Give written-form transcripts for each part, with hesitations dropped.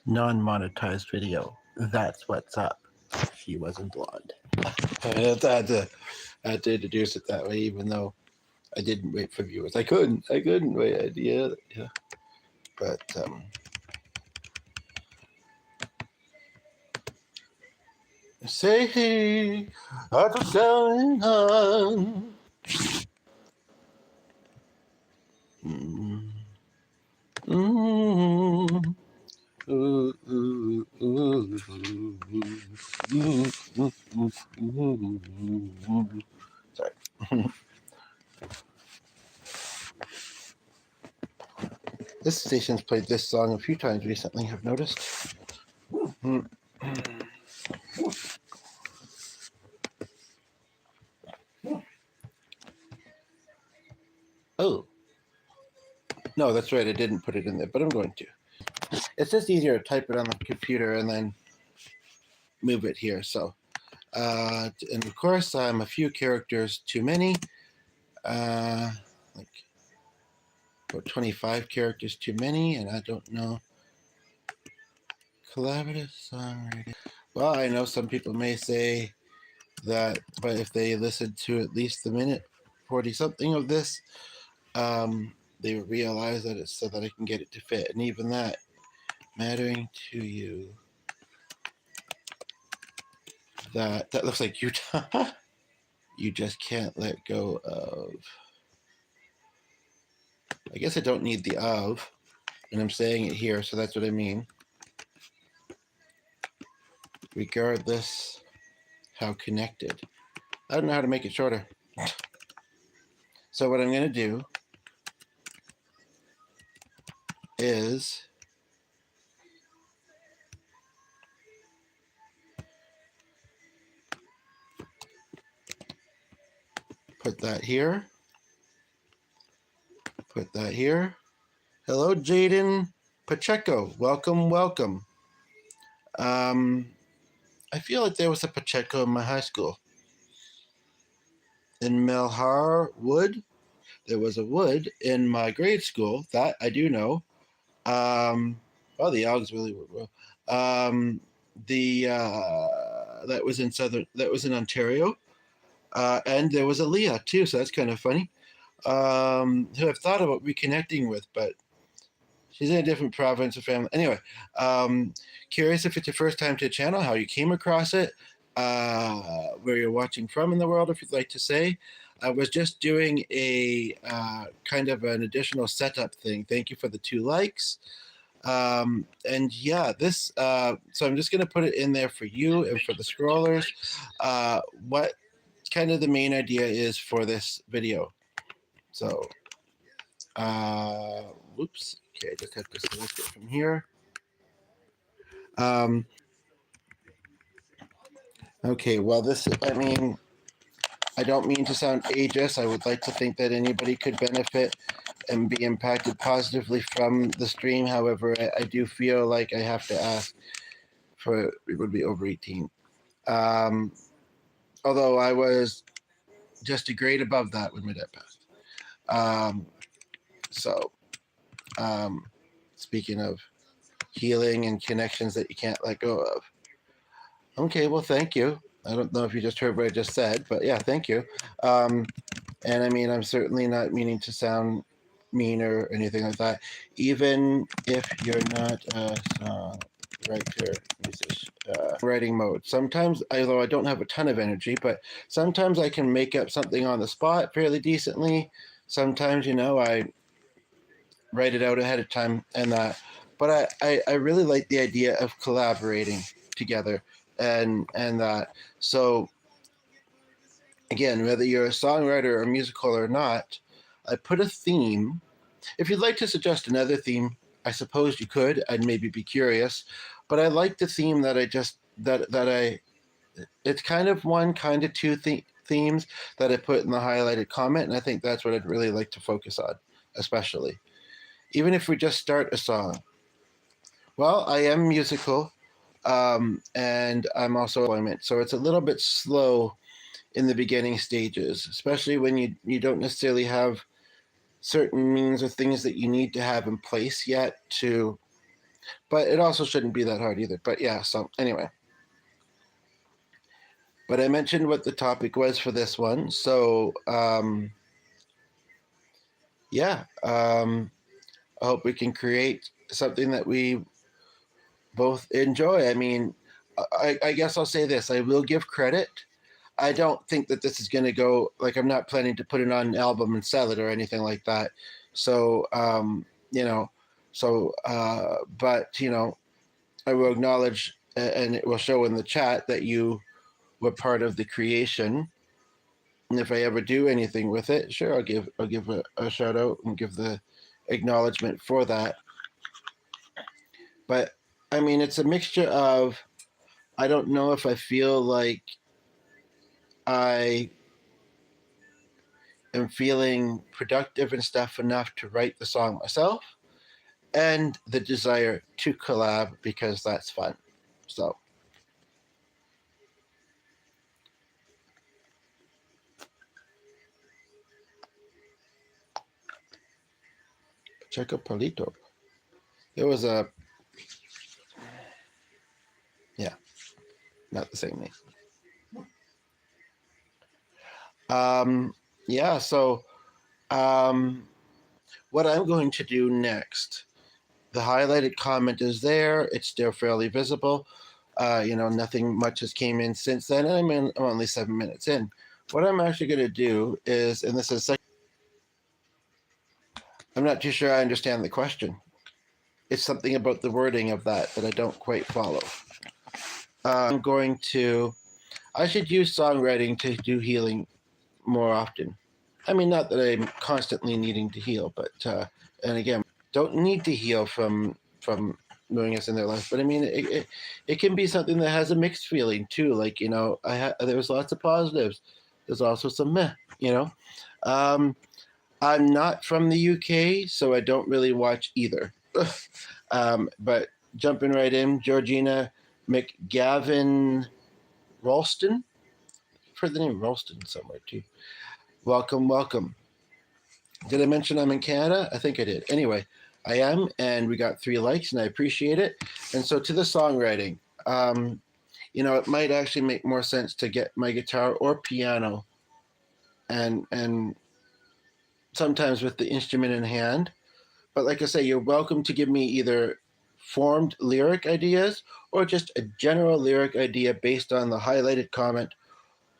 non-monetized video. That's what's up. She wasn't blonde. I had to introduce it that way, even though I didn't wait for viewers. I couldn't wait. Yeah. But say what's going on? Ooh, ooh, ooh, ooh. Sorry. This station's played this song a few times recently, I've noticed. Oh. No, that's right. I didn't put it in there, but I'm going to. It's just easier to type it on the computer and then move it here. So, and of course, I'm a few characters too many. Like about 25 characters too many, and I don't know. Collaborative songwriting. Well, I know some people may say that, but if they listen to at least the minute 40 something of this, they would realize that it's so that I can get it to fit. And even that, mattering to you. That looks like Utah. You just can't let go of. I guess I don't need the of, and I'm saying it here, so that's what I mean. Regardless how connected. I don't know how to make it shorter. So what I'm going to do is put that here. Put that here. Hello, Jaden Pacheco. Welcome, welcome. I feel like there was a Pacheco in my high school. In Melhar Wood. There was a Wood in my grade school. That I do know. Well, the Algs really were well. That was in Ontario. And there was a Leah too, so that's kind of funny. Who I've thought about reconnecting with, but she's in a different province or family. Anyway, curious if it's your first time to the channel, how you came across it, where you're watching from in the world, if you'd like to say. I was just doing a kind of an additional setup thing. Thank you for the 2 likes. And yeah, this, so I'm just going to put it in there for you and for the scrollers. What kind of the main idea is for this video. So, whoops. Okay, I just have to select it from here. Okay, well, this, I mean, I don't mean to sound ageist. I would like to think that anybody could benefit and be impacted positively from the stream. However, I do feel like I have to ask for, it would be over 18. Although I was just a grade above that when my dad passed. Speaking of healing and connections that you can't let go of. Okay, well, thank you. I don't know if you just heard what I just said, but yeah, thank you. And I mean, I'm certainly not meaning to sound mean or anything like that. Even if you're not a songwriter, musician, writing mode. Sometimes, although I don't have a ton of energy, but sometimes I can make up something on the spot fairly decently. Sometimes, you know, I write it out ahead of time and that. But I really like the idea of collaborating together and that. So again, whether you're a songwriter or musical or not, I put a theme. If you'd like to suggest another theme, I suppose you could. I'd maybe be curious, but I like the theme that I just it's kind of one, kind of two themes that I put in the highlighted comment, and I think that's what I'd really like to focus on, especially. Even if we just start a song. Well, I am musical, and I'm also employment, so it's a little bit slow in the beginning stages, especially when you don't necessarily have certain means or things that you need to have in place yet to but it also shouldn't be that hard either. But yeah, so anyway. But I mentioned what the topic was for this one. So yeah, I hope we can create something that we both enjoy. I mean, I guess I'll say this: I will give credit. I don't think that this is going to go like I'm not planning to put it on an album and sell it or anything like that. So you know, but you know, I will acknowledge and it will show in the chat that you were part of the creation. And if I ever do anything with it, sure, I'll give a shout out and give the acknowledgement for that. But I mean, it's a mixture of I don't know if I feel like I am feeling productive and stuff enough to write the song myself, and the desire to collab because that's fun. So. Check out Palito. There was a. Yeah, not the same name. Yeah, so what I'm going to do next, the highlighted comment is there. It's still fairly visible. You know, nothing much has came in since then. And I'm only 7 minutes in. What I'm actually going to do is, and this is, I'm not too sure I understand the question. It's something about the wording of that I don't quite follow. I'm going to, I should use songwriting to do healing more often. I mean, not that I'm constantly needing to heal, but and again, don't need to heal from knowing us in their life. But I mean, it can be something that has a mixed feeling too. Like you know, there was lots of positives. There's also some meh. You know, I'm not from the UK, so I don't really watch either. But jumping right in, Georgina McGavin Ralston. I've heard the name Ralston somewhere too. Welcome, welcome. Did I mention I'm in Canada? I think I did. Anyway, I am, and we got 3 likes, and I appreciate it. And so to the songwriting, you know, it might actually make more sense to get my guitar or piano, and sometimes with the instrument in hand. But like I say, you're welcome to give me either formed lyric ideas or just a general lyric idea based on the highlighted comment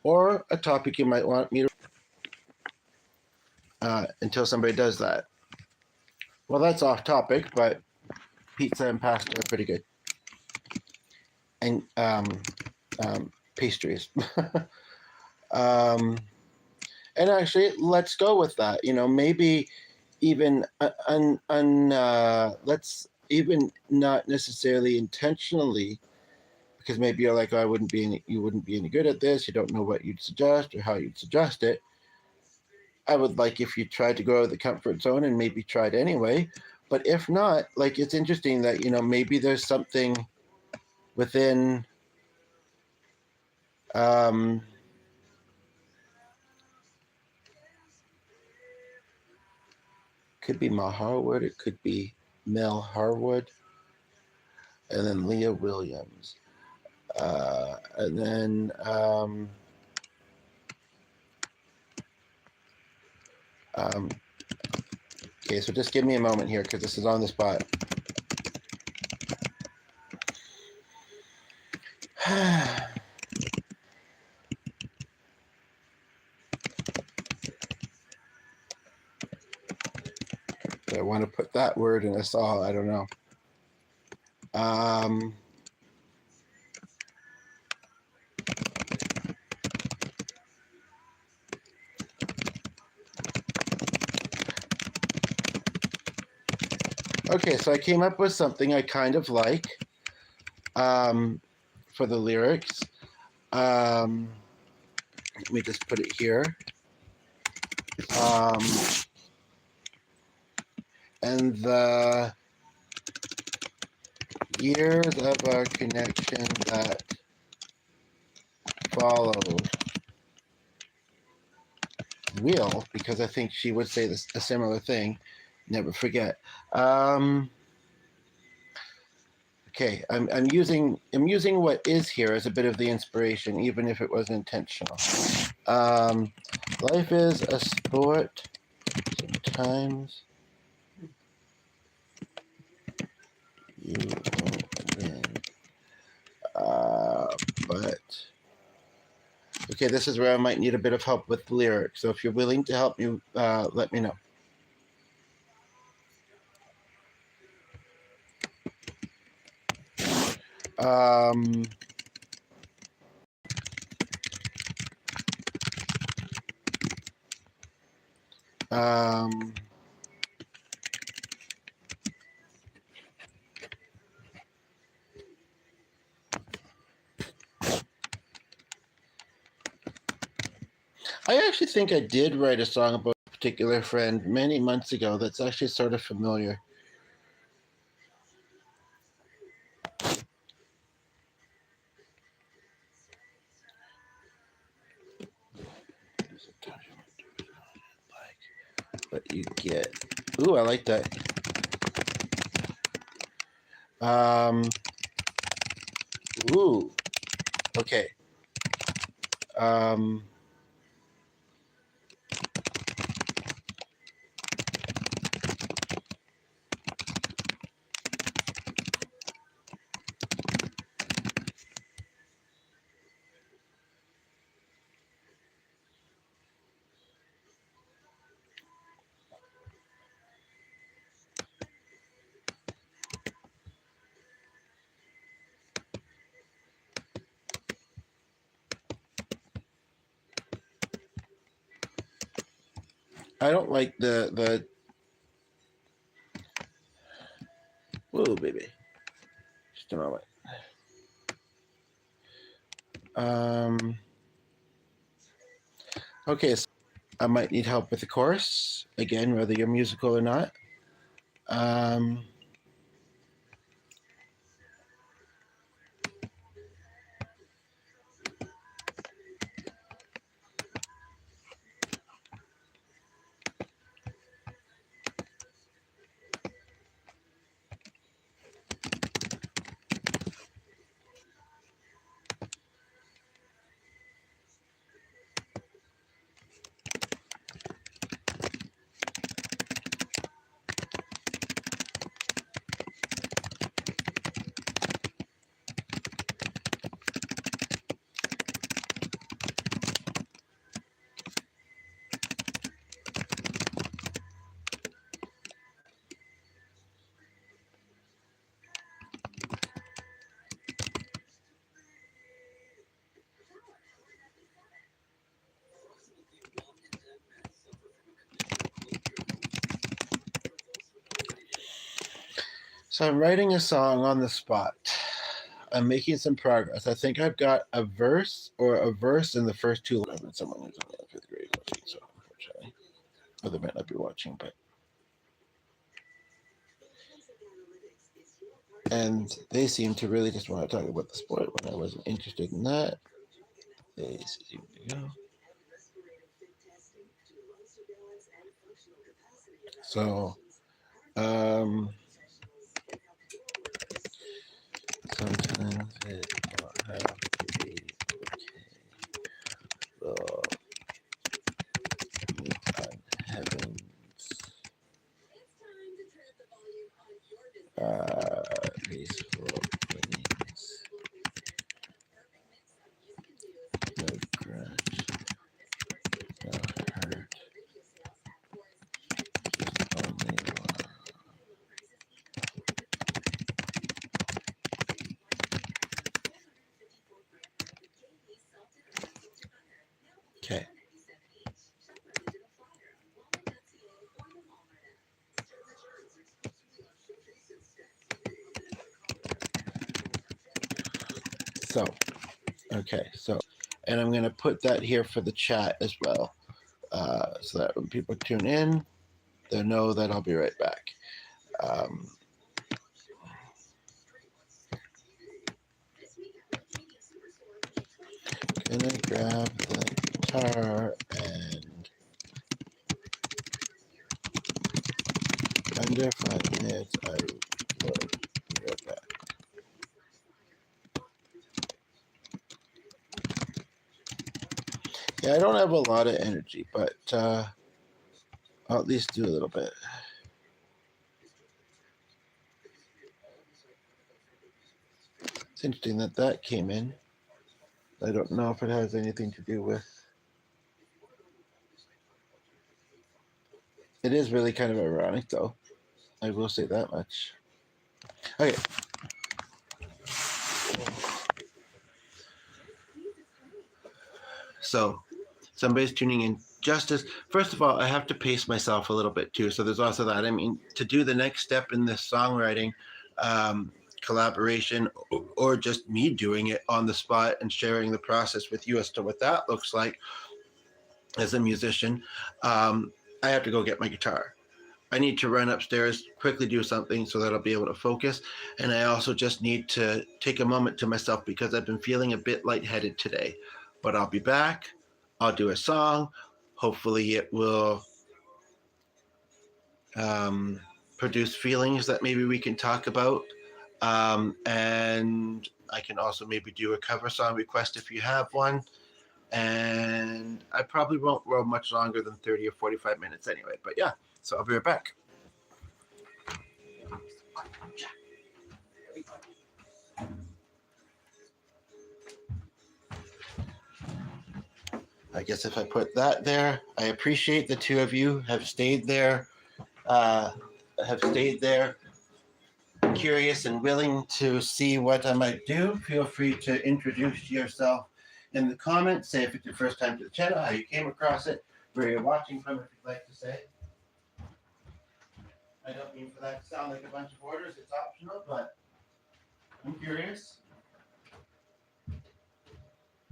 or a topic you might want me to until somebody does that. Well, that's off topic, but pizza and pasta are pretty good. And pastries. And actually, let's go with that. You know, maybe even let's even not necessarily intentionally, because maybe you're like, oh, you wouldn't be any good at this. You don't know what you'd suggest or how you'd suggest it. I would like if you tried to go out of the comfort zone and maybe tried anyway. But if not, like it's interesting that, you know, maybe there's something within could be Ma Harwood, it could be Mel Harwood, and then Leah Williams. And then okay, so just give me a moment here because this is on the spot. I want to put that word in a song. I don't know. Okay, so I came up with something I kind of like for the lyrics. Let me just put it here. And the years of our connection that followed will, because I think she would say this, a similar thing, never forget. Okay, I'm using what is here as a bit of the inspiration, even if it wasn't intentional. Life is a sport. Sometimes you won't win. But okay, this is where I might need a bit of help with the lyrics. So if you're willing to help me, let me know. Um, um, I actually think I did write a song about a particular friend many months ago that's actually sort of familiar. What you get. Ooh, I like that. Ooh. Okay. I don't like the. Whoa, baby. Just a moment. Okay, so I might need help with the chorus again, whether you're musical or not. So I'm writing a song on the spot. I'm making some progress. I think I've got a verse in the first two. I've been someone who's only in fifth grade watching, so unfortunately, or they might not be watching, but. And they seem to really just want to talk about the sport when I wasn't interested in that. They seem to go. So, sometimes it don't have to be okay. Well, on heavens. Peaceful things. No grudge. No hurt. Just only love. Okay. So, okay, so, and I'm going to put that here for the chat as well, so that when people tune in, they'll know that I'll be right back. Gonna grab the guitar and under 5 minutes I will be right back. Yeah, I don't have a lot of energy, but I'll at least do a little bit. It's interesting that that came in. I don't know if it has anything to do with. It is really kind of ironic, though. I will say that much. Okay. So, somebody's tuning in just as. First of all, I have to pace myself a little bit too. So there's also that. I mean, to do the next step in this songwriting collaboration, or just me doing it on the spot and sharing the process with you as to what that looks like as a musician, I have to go get my guitar. I need to run upstairs, quickly do something so that I'll be able to focus. And I also just need to take a moment to myself because I've been feeling a bit lightheaded today. But I'll be back. I'll do a song. Hopefully, it will produce feelings that maybe we can talk about. And I can also maybe do a cover song request if you have one. And I probably won't roll much longer than 30 or 45 minutes anyway. But yeah, so I'll be right back. I guess if I put that there, I appreciate the two of you have stayed there, curious and willing to see what I might do. Feel free to introduce yourself in the comments. Say if it's your first time to the channel, how you came across it, where you're watching from, if you'd like to say. I don't mean for that to sound like a bunch of orders. It's optional, but I'm curious.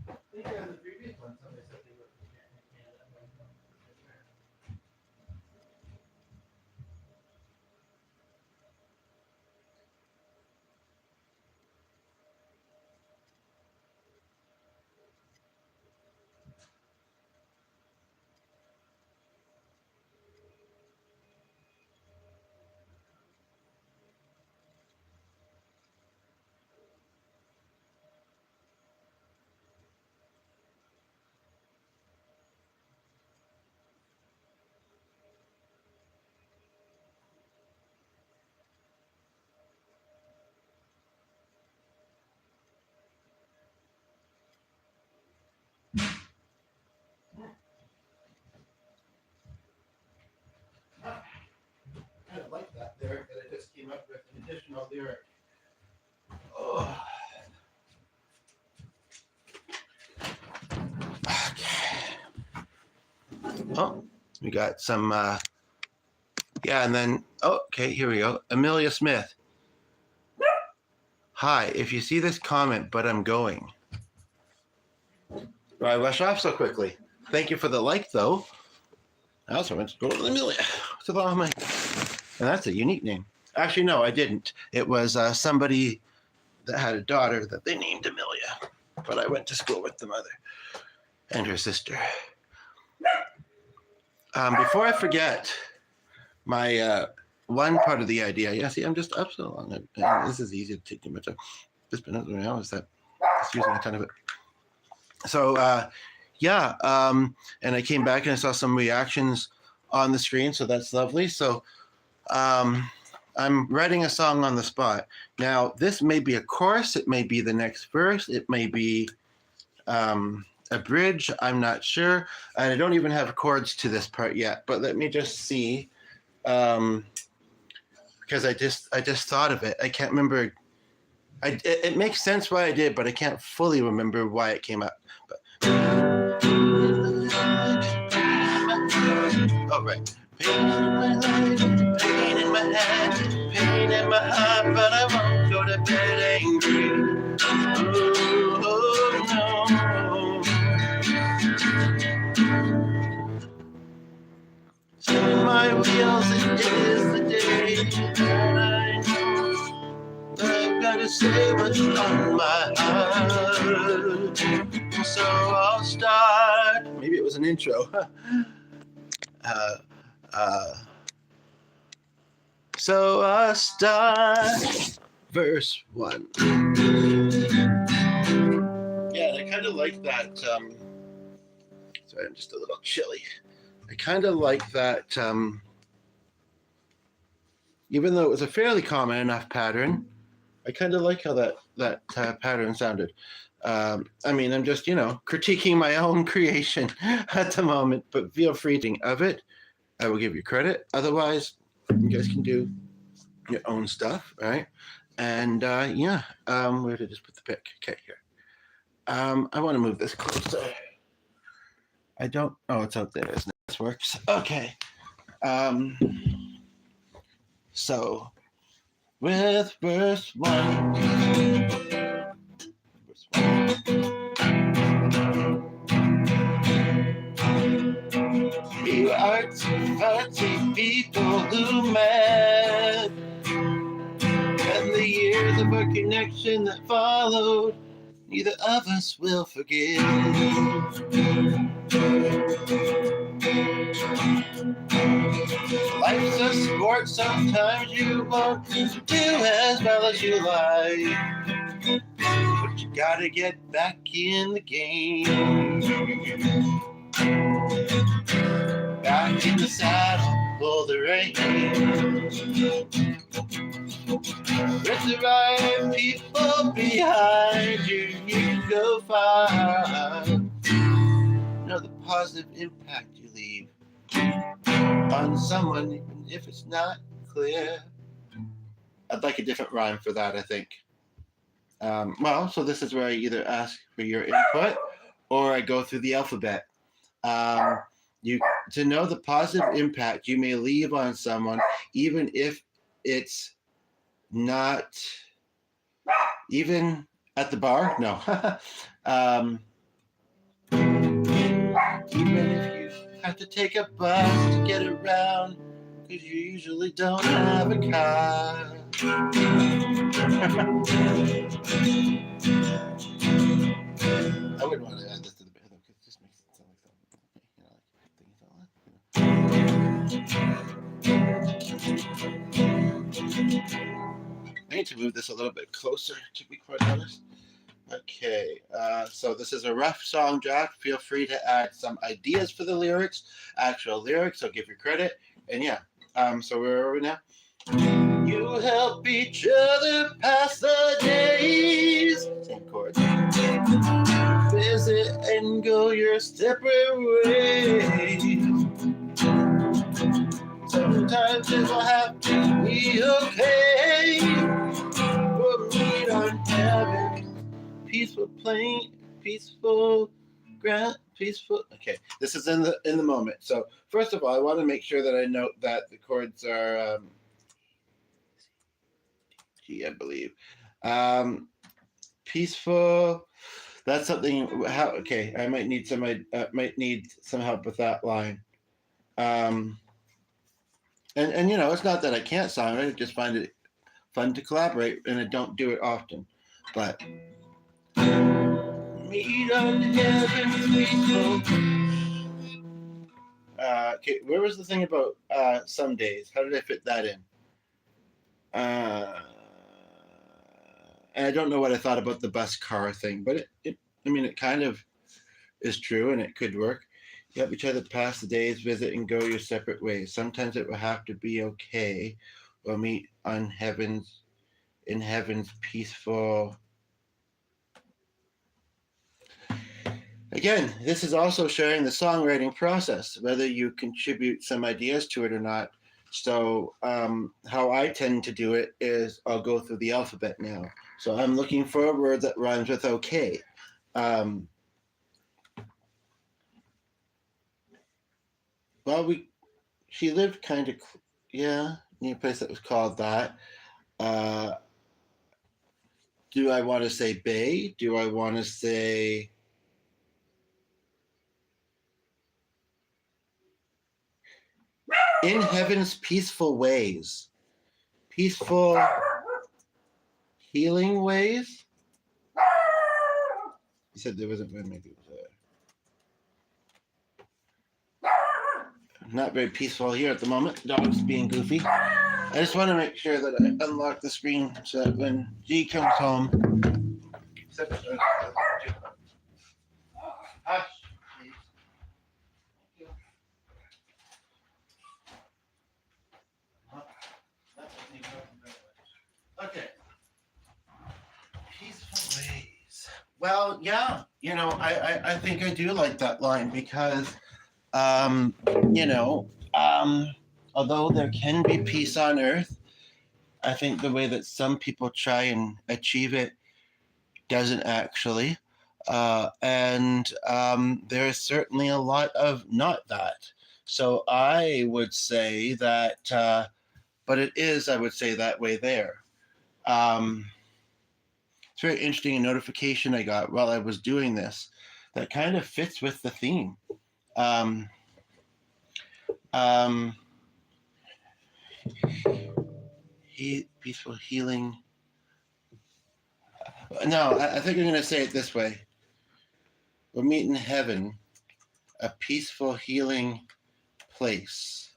I think on the previous one, somebody said they were from Canada. I kind of like that lyric that I just came up with, an additional lyric. Oh. Oh, we got some, yeah, and then, oh, okay, here we go. Amelia Smith. Hi, if you see this comment, but I'm going. Why I rush off so quickly? Thank you for the like, though. I also went to go to Amelia. What's wrong with my... And that's a unique name. Actually, no, I didn't. It was somebody that had a daughter that they named Amelia. But I went to school with the mother and her sister. Before I forget, my one part of the idea, yeah, see, I'm just up so long. This is easy to take too much of. Just been out there now, is that just using a ton of it. So, yeah, and I came back and I saw some reactions on the screen, so that's lovely. So, I'm writing a song on the spot. Now, this may be a chorus, it may be the next verse, it may be a bridge, I'm not sure. And I don't even have chords to this part yet, but let me just see. Because I just thought of it. I can't remember. It makes sense why I did, but I can't fully remember why it came up. But, oh, right. Pain in my life, pain in my head, pain in my heart, but I won't go to bed angry. Oh, no. Spin my wheels, it is the day, and I know I've got to say what's on my heart. So I'll start. Maybe it was an intro. So I'll start verse 1. Yeah, I kind of like that Sorry, I'm just a little chilly. I kind of like that, even though it was a fairly common enough pattern, I kind of like how that pattern sounded. I mean, I'm just, critiquing my own creation at the moment, but feel free to think of it. I will give you credit. Otherwise, you guys can do your own stuff, right? And where did I just put the pick? Okay, here. I want to move this closer. I don't. Oh, it's out there, isn't it? This works. Okay. So, with verse 1. You artsy people who met, and the years of our connection that followed, neither of us will forget. Life's a sport, sometimes you won't do as well as you like, but you gotta get back in the game. Back in the saddle, pull the reins. With the right people behind you, you can go far. Know the positive impact you leave on someone, even if it's not clear. I'd like a different rhyme for that, I think. So this is where I either ask for your input or I go through the alphabet. To know the positive impact you may leave on someone, even if it's not even at the bar. No. Even if you have to take a bus to get around, because you usually don't have a car. I wouldn't want to add this to the bit, though, because it just makes it sound like something. I need to move this a little bit closer, to be quite honest. Okay, so this is a rough song draft. Feel free to add some ideas for the lyrics, actual lyrics, I'll give you credit. And so where are we now? You help each other pass the days. Same chords. Visit and go your separate ways. Sometimes it will have to be okay. We'll meet on heaven. Peaceful plain, peaceful ground, peaceful. Okay, this is in the moment. So first of all, I want to make sure that I note that the chords are G, I believe. Peaceful. That's something. Okay, I might need some help with that line. And it's not that I can't song it. I just find it fun to collaborate, and I don't do it often, but. Meet on heaven's peaceful. Okay, where was the thing about some days? How did I fit that in? And I don't know what I thought about the bus car thing, but it kind of is true, and it could work. You help each other pass the days, visit, and go your separate ways. Sometimes it will have to be okay. We'll meet on heaven's peaceful. Again, this is also sharing the songwriting process, whether you contribute some ideas to it or not. So how I tend to do it is I'll go through the alphabet now. So I'm looking for a word that rhymes with okay. She lived kind of, near a place that was called that. Do I want to say bay? Do I want to say... in heaven's peaceful ways? Peaceful healing ways? You said there wasn't very many people there. Not very peaceful here at the moment. Dog's being goofy. I just want to make sure that I unlock the screen so that when G comes home. Hush, please. Well, yeah, I think I do like that line because, you know, although there can be peace on earth, I think the way that some people try and achieve it doesn't actually. And there is certainly a lot of not that. So I would say that, but it is, I would say, that way there. Um, it's very interesting. A notification I got while I was doing this that kind of fits with the theme. Um, um, peaceful healing. No, I think I'm going to say it this way. We'll meet in heaven, a peaceful healing place.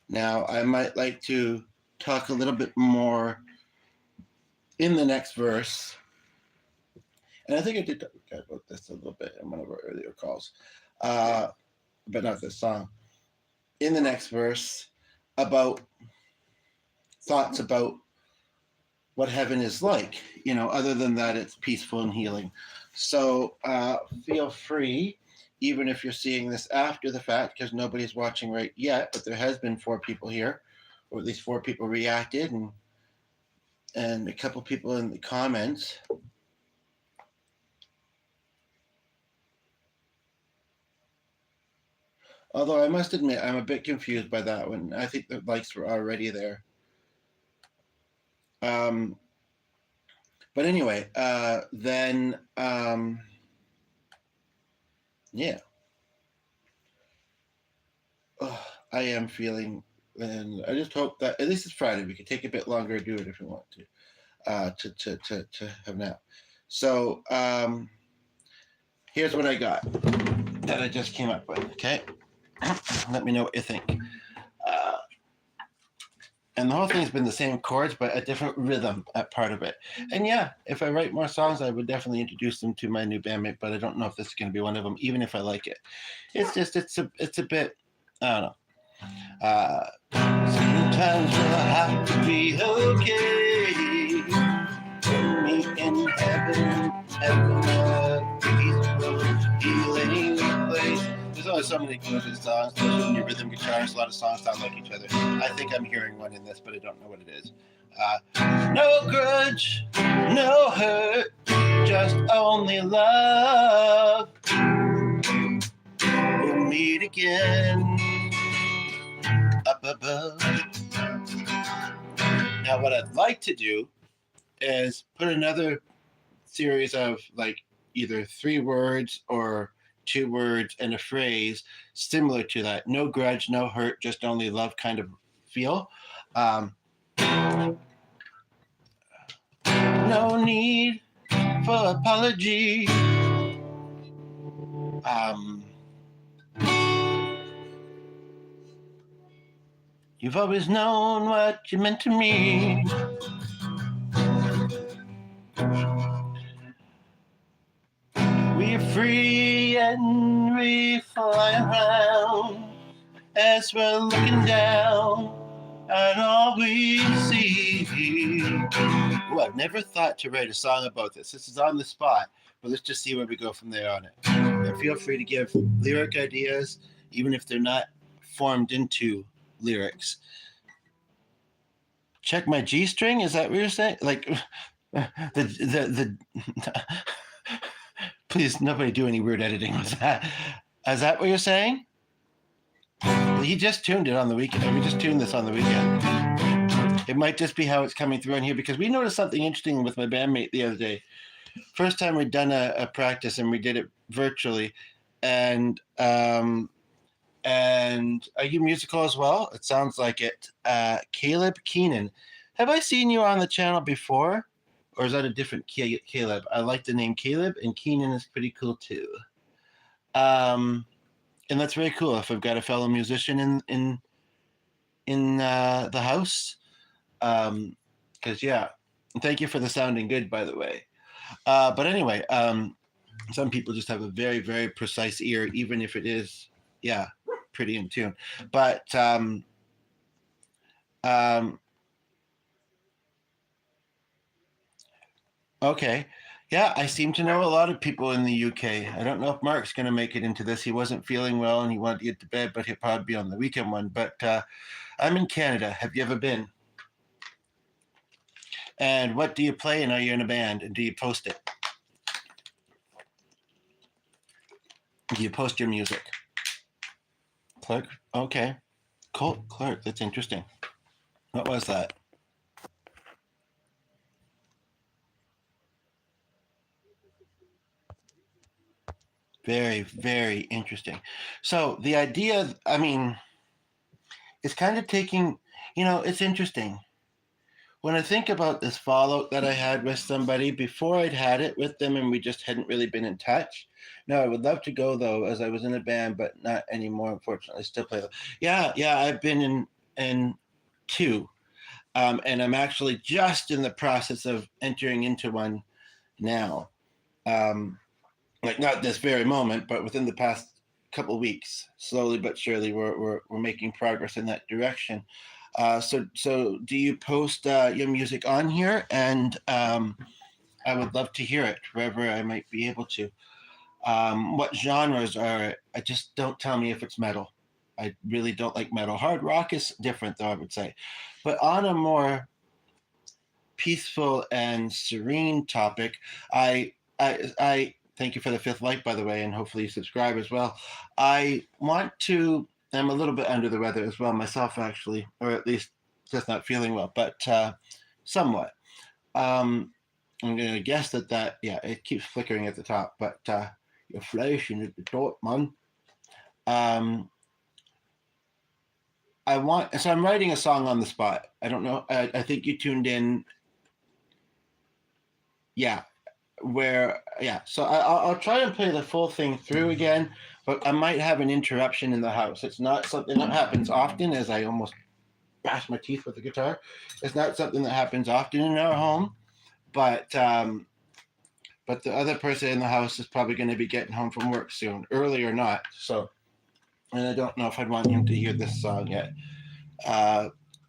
Now, I might like to talk a little bit more in the next verse. And I think I did talk about this a little bit in one of our earlier calls, but not this song. In the next verse, about thoughts about what heaven is like, other than that, it's peaceful and healing. So feel free, even if you're seeing this after the fact, because nobody's watching right yet, but there has been 4 people here, or at least 4 people reacted, and a couple people in the comments. Although I must admit, I'm a bit confused by that one. I think the likes were already there. But anyway, then, yeah. Oh, I am feeling, and I just hope that at least it's Friday. We can take a bit longer to do it if we want to have a nap. So here's what I got that I just came up with. Okay, let me know what you think. And the whole thing's been the same chords, but a different rhythm at part of it. And yeah, if I write more songs, I would definitely introduce them to my new bandmate. But I don't know if this is going to be one of them, even if I like it. It's just it's a bit, I don't know. Sometimes we'll have to be okay. Meet in heaven, a peaceful, healing place. There's only so many good songs, especially when you're rhythm guitars. A lot of songs sound like each other. I think I'm hearing one in this, but I don't know what it is. No grudge, no hurt, just only love. We'll meet again up above. Now, what I'd like to do is put another series of like either 3 words or 2 words and a phrase similar to that. No grudge, no hurt, just only love kind of feel. No need for apology. You've always known what you meant to me. We're free and we fly around as we're looking down on all we see. Ooh, I've never thought to write a song about this. This is on the spot, but let's just see where we go from there on it. And feel free to give lyric ideas, even if they're not formed into lyrics. Check my G string? Is that what you're saying? Like the please, nobody do any weird editing with that. Is that what you're saying? He just tuned it on the weekend. We just tuned this on the weekend. It might just be how it's coming through on here, because we noticed something interesting with my bandmate the other day. First time we'd done a practice, and we did it virtually. And are you musical as well? It sounds like it. Caleb Keenan. Have I seen you on the channel before? Or is that a different Caleb? I like the name Caleb, and Keenan is pretty cool too. And that's very cool if I've got a fellow musician in the house. Because yeah, thank you for the sounding good, by the way. But anyway, some people just have a very, very precise ear, even if it is, yeah, pretty in tune. But okay, Yeah, I seem to know a lot of people in the UK. I don't know if Mark's going to make it into this. He wasn't feeling well and he wanted to get to bed, but he'll probably be on the weekend one. But I'm in Canada. Have you ever been? And what do you play? And are you in a band? And do you post it? Do you post your music? Clark? Okay. Cool. Clark, that's interesting. What was that? Very, very interesting. So the idea, I mean, it's kind of taking, it's interesting. When I think about this fallout that I had with somebody before I'd had it with them and we just hadn't really been in touch. No, I would love to go though, as I was in a band, but not anymore, unfortunately. I still play. Yeah, I've been in two. And I'm actually just in the process of entering into one now. Um, like not this very moment, but within the past couple of weeks, slowly but surely, we're making progress in that direction. So do you post your music on here? And I would love to hear it wherever I might be able to. What genres are? I just don't tell me if it's metal. I really don't like metal. Hard rock is different, though I would say, but on a more peaceful and serene topic, I thank you for the fifth like, by the way, and hopefully you subscribe as well. I want to. I'm a little bit under the weather as well myself, actually, or at least just not feeling well, but somewhat. Um, I'm going to guess that yeah, it keeps flickering at the top, but you're flashing at the top, man. Um, so I'm writing a song on the spot. I don't know. I think you tuned in. Yeah, so I'll try and play the full thing through again, but I might have an interruption in the house. It's not something that happens often, as I almost bash my teeth with the guitar. It's not something that happens often in our home, but but the other person in the house is probably going to be getting home from work soon, early or not. So, and I don't know if I'd want him to hear this song yet. Uh,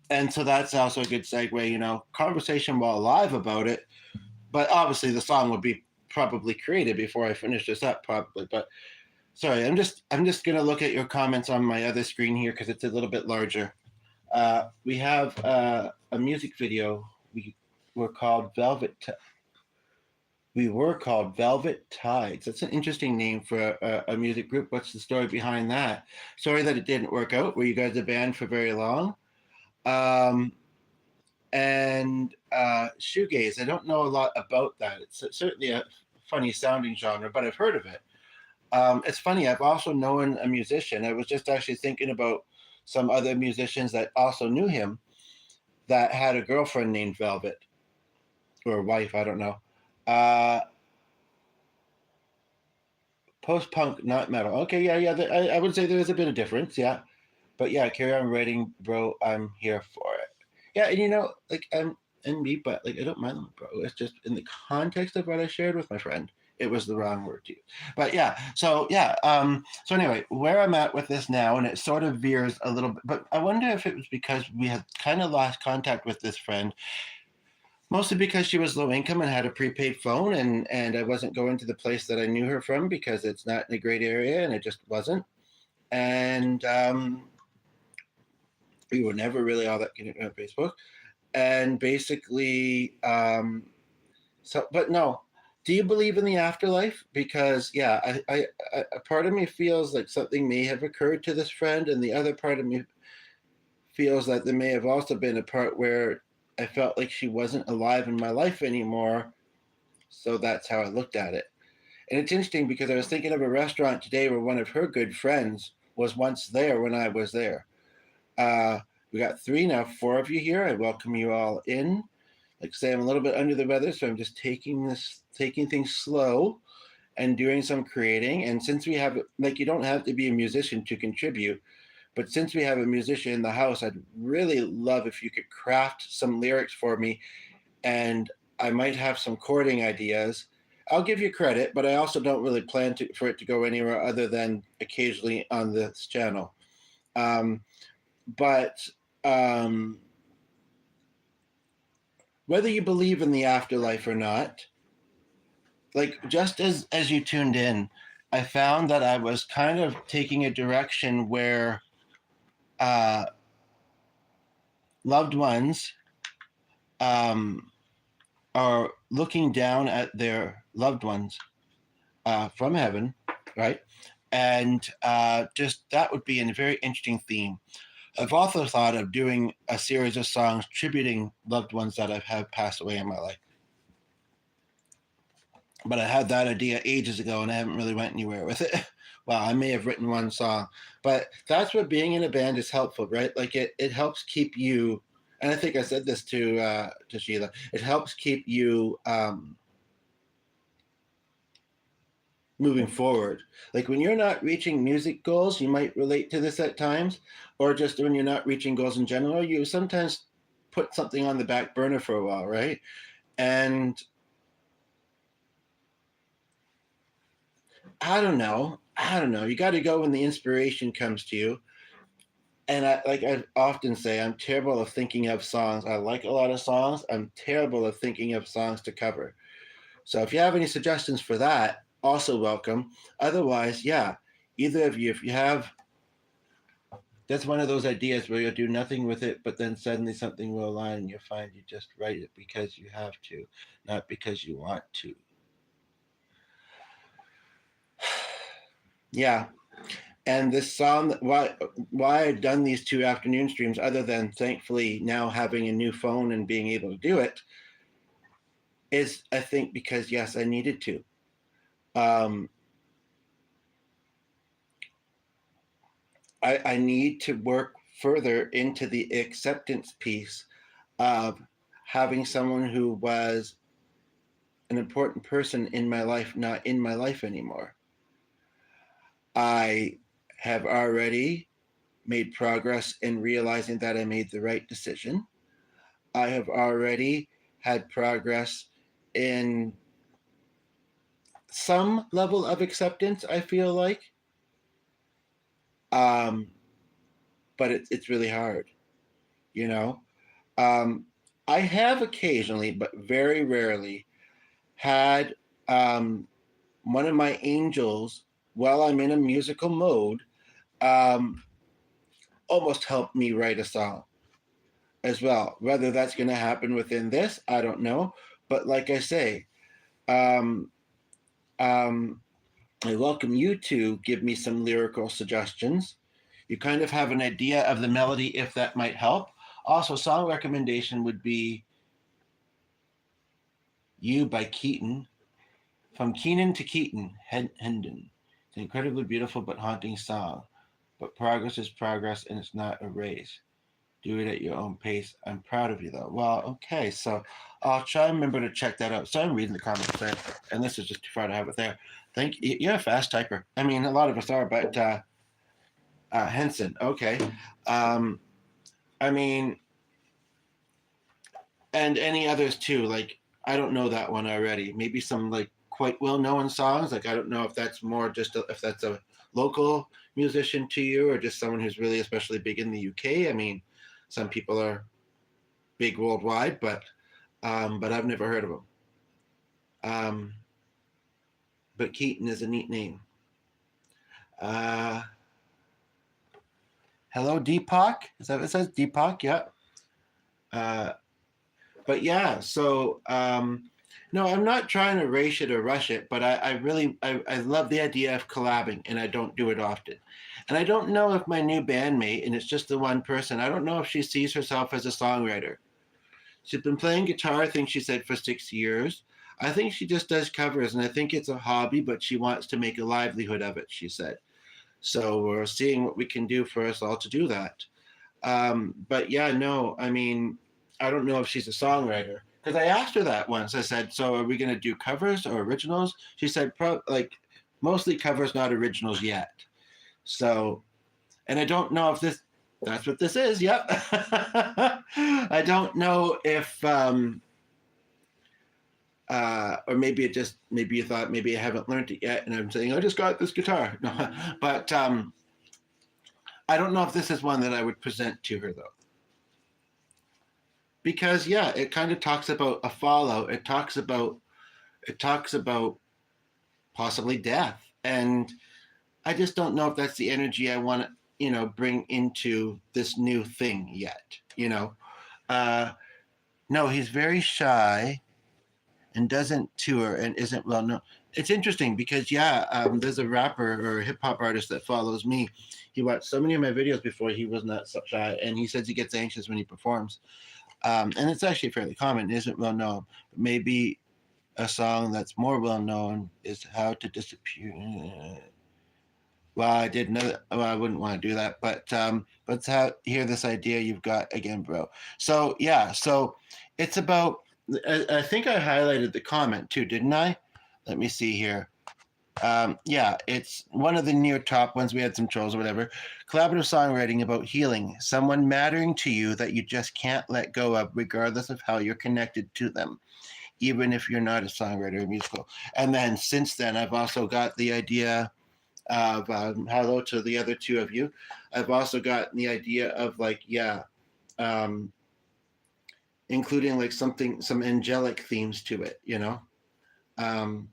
and so that's also a good segue, conversation while live about it. But obviously, the song would be probably created before I finish this up, probably. But sorry, I'm just gonna look at your comments on my other screen here because it's a little bit larger. We have a music video. Were called Velvet. We were called Velvet Tides. That's an interesting name for a music group. What's the story behind that? Sorry that it didn't work out. Were you guys a band for very long? Um, and shoegaze. I don't know a lot about that. It's certainly a funny sounding genre, but I've heard of it. It's funny. I've also known a musician. I was just actually thinking about some other musicians that also knew him that had a girlfriend named Velvet or a wife. I don't know. Uh, Post punk, not metal. Okay, yeah. I would say there is a bit of difference. Yeah, but yeah, carry on writing, bro. I'm here for it. Yeah, and like I'm and me, but like I don't mind them, bro. It's just in the context of what I shared with my friend, it was the wrong word to use. But yeah, so yeah, so anyway, where I'm at with this now, and it sort of veers a little bit, but I wonder if it was because we had kind of lost contact with this friend, mostly because she was low income and had a prepaid phone, and I wasn't going to the place that I knew her from because it's not in a great area, and it just wasn't. And we were never really all that connected on Facebook. And basically, but no. Do you believe in the afterlife? Because yeah, a part of me feels like something may have occurred to this friend, and the other part of me feels that there may have also been a part where I felt like she wasn't alive in my life anymore. So that's how I looked at it. And it's interesting because I was thinking of a restaurant today where one of her good friends was once there when I was there. We got three now, four of you here. I welcome you all in. Like I say, I'm a little bit under the weather, so I'm just taking things slow and doing some creating. And since we have, like, you don't have to be a musician to contribute, but since we have a musician in the house, I'd really love if you could craft some lyrics for me, and I might have some chording ideas. I'll give you credit, but I also don't really plan for it to go anywhere other than occasionally on this channel. But whether you believe in the afterlife or not, like just as you tuned in, I found that I was kind of taking a direction where uh, loved ones are looking down at their loved ones from heaven, right? And just that would be a very interesting theme. I've also thought of doing a series of songs tributing loved ones that I've had pass away in my life. But I had that idea ages ago and I haven't really went anywhere with it. Well, I may have written one song, but that's what being in a band is helpful, right? Like it helps keep you, and I think I said this to Sheila, it helps keep you moving forward. Like when you're not reaching music goals, you might relate to this at times, or just when you're not reaching goals in general, you sometimes put something on the back burner for a while, right? And I don't know. I don't know. You got to go when the inspiration comes to you. And like I often say, I'm terrible of thinking of songs. I like a lot of songs. I'm terrible of thinking of songs to cover. So if you have any suggestions for that, also welcome. Otherwise, yeah, either of you, if you have, that's one of those ideas where you'll do nothing with it, but then suddenly something will align and you'll find you just write it because you have to, not because you want to. Yeah. And this song, why I've done these 2 afternoon streams, other than thankfully now having a new phone and being able to do it, is I think because yes, I needed to. I need to work further into the acceptance piece of having someone who was an important person in my life not in my life anymore. I have already made progress in realizing that I made the right decision. I have already had progress in some level of acceptance, I feel like. Um, but it's really hard, you know? I have occasionally, but very rarely, had one of my angels, while I'm in a musical mode, um, almost help me write a song as well. Whether that's going to happen within this, I don't know. But like I say, um, um, I welcome you to give me some lyrical suggestions. You kind of have an idea of the melody if that might help. Also, song recommendation would be You by Keaton. From Keenan to Keaton, Hendon. It's an incredibly beautiful but haunting song. But progress is progress and it's not a race. Do it at your own pace. I'm proud of you though. Well, okay, so I'll try and remember to check that out. So I'm reading the comments there, and this is just too far to have it there. Thank you. You're a fast typer. I mean, a lot of us are, but Henson, okay. Um, I mean, and any others too. Like I don't know that one already. Maybe some like quite well-known songs. Like I don't know if that's more just if that's a local musician to you or just someone who's really especially big in the UK. I mean, some people are big worldwide, but I've never heard of them. But Keaton is a neat name. Hello, Deepak. Is that what it says? Deepak, yeah. But yeah, so no, I'm not trying to race it or rush it, but I really I love the idea of collabing, and I don't do it often. And I don't know if my new bandmate, and it's just the one person, I don't know if she sees herself as a songwriter. She's been playing guitar, I think she said, for 6 years. I think she just does covers, and I think it's a hobby, but she wants to make a livelihood of it, she said. So we're seeing what we can do for us all to do that. But yeah, no, I mean, I don't know if she's a songwriter because I asked her that once. I said, "So are we going to do covers or originals?" She said, "Like mostly covers, not originals yet." So, and I don't know if that's what this is. Yep. I don't know if or maybe maybe you thought maybe I haven't learned it yet, and I'm saying I just got this guitar. No, but I don't know if this is one that I would present to her though. Because yeah, it kind of talks about a follow. It talks about it talks about possibly death. And I just don't know if that's the energy I want to, bring into this new thing yet. Uh, no, he's very shy and doesn't tour and isn't well known. It's interesting because there's a rapper or a hip hop artist that follows me. He watched so many of my videos before. He was not so shy, and he says he gets anxious when he performs. And it's actually fairly common. It isn't well known, but maybe a song that's more well known is "How to Disappear." Well, I did know that. Well, I wouldn't want to do that, but let's hear this idea you've got again, bro. So yeah, so it's about. I think I highlighted the comment too, didn't I? Let me see here. Yeah, it's one of the near top ones. We had some trolls or whatever. Collaborative songwriting about healing, someone mattering to you that you just can't let go of, regardless of how you're connected to them, even if you're not a songwriter or musical. And then since then, I've also got the idea of hello to the other two of you. I've also got the idea of um, including like some angelic themes to it, um,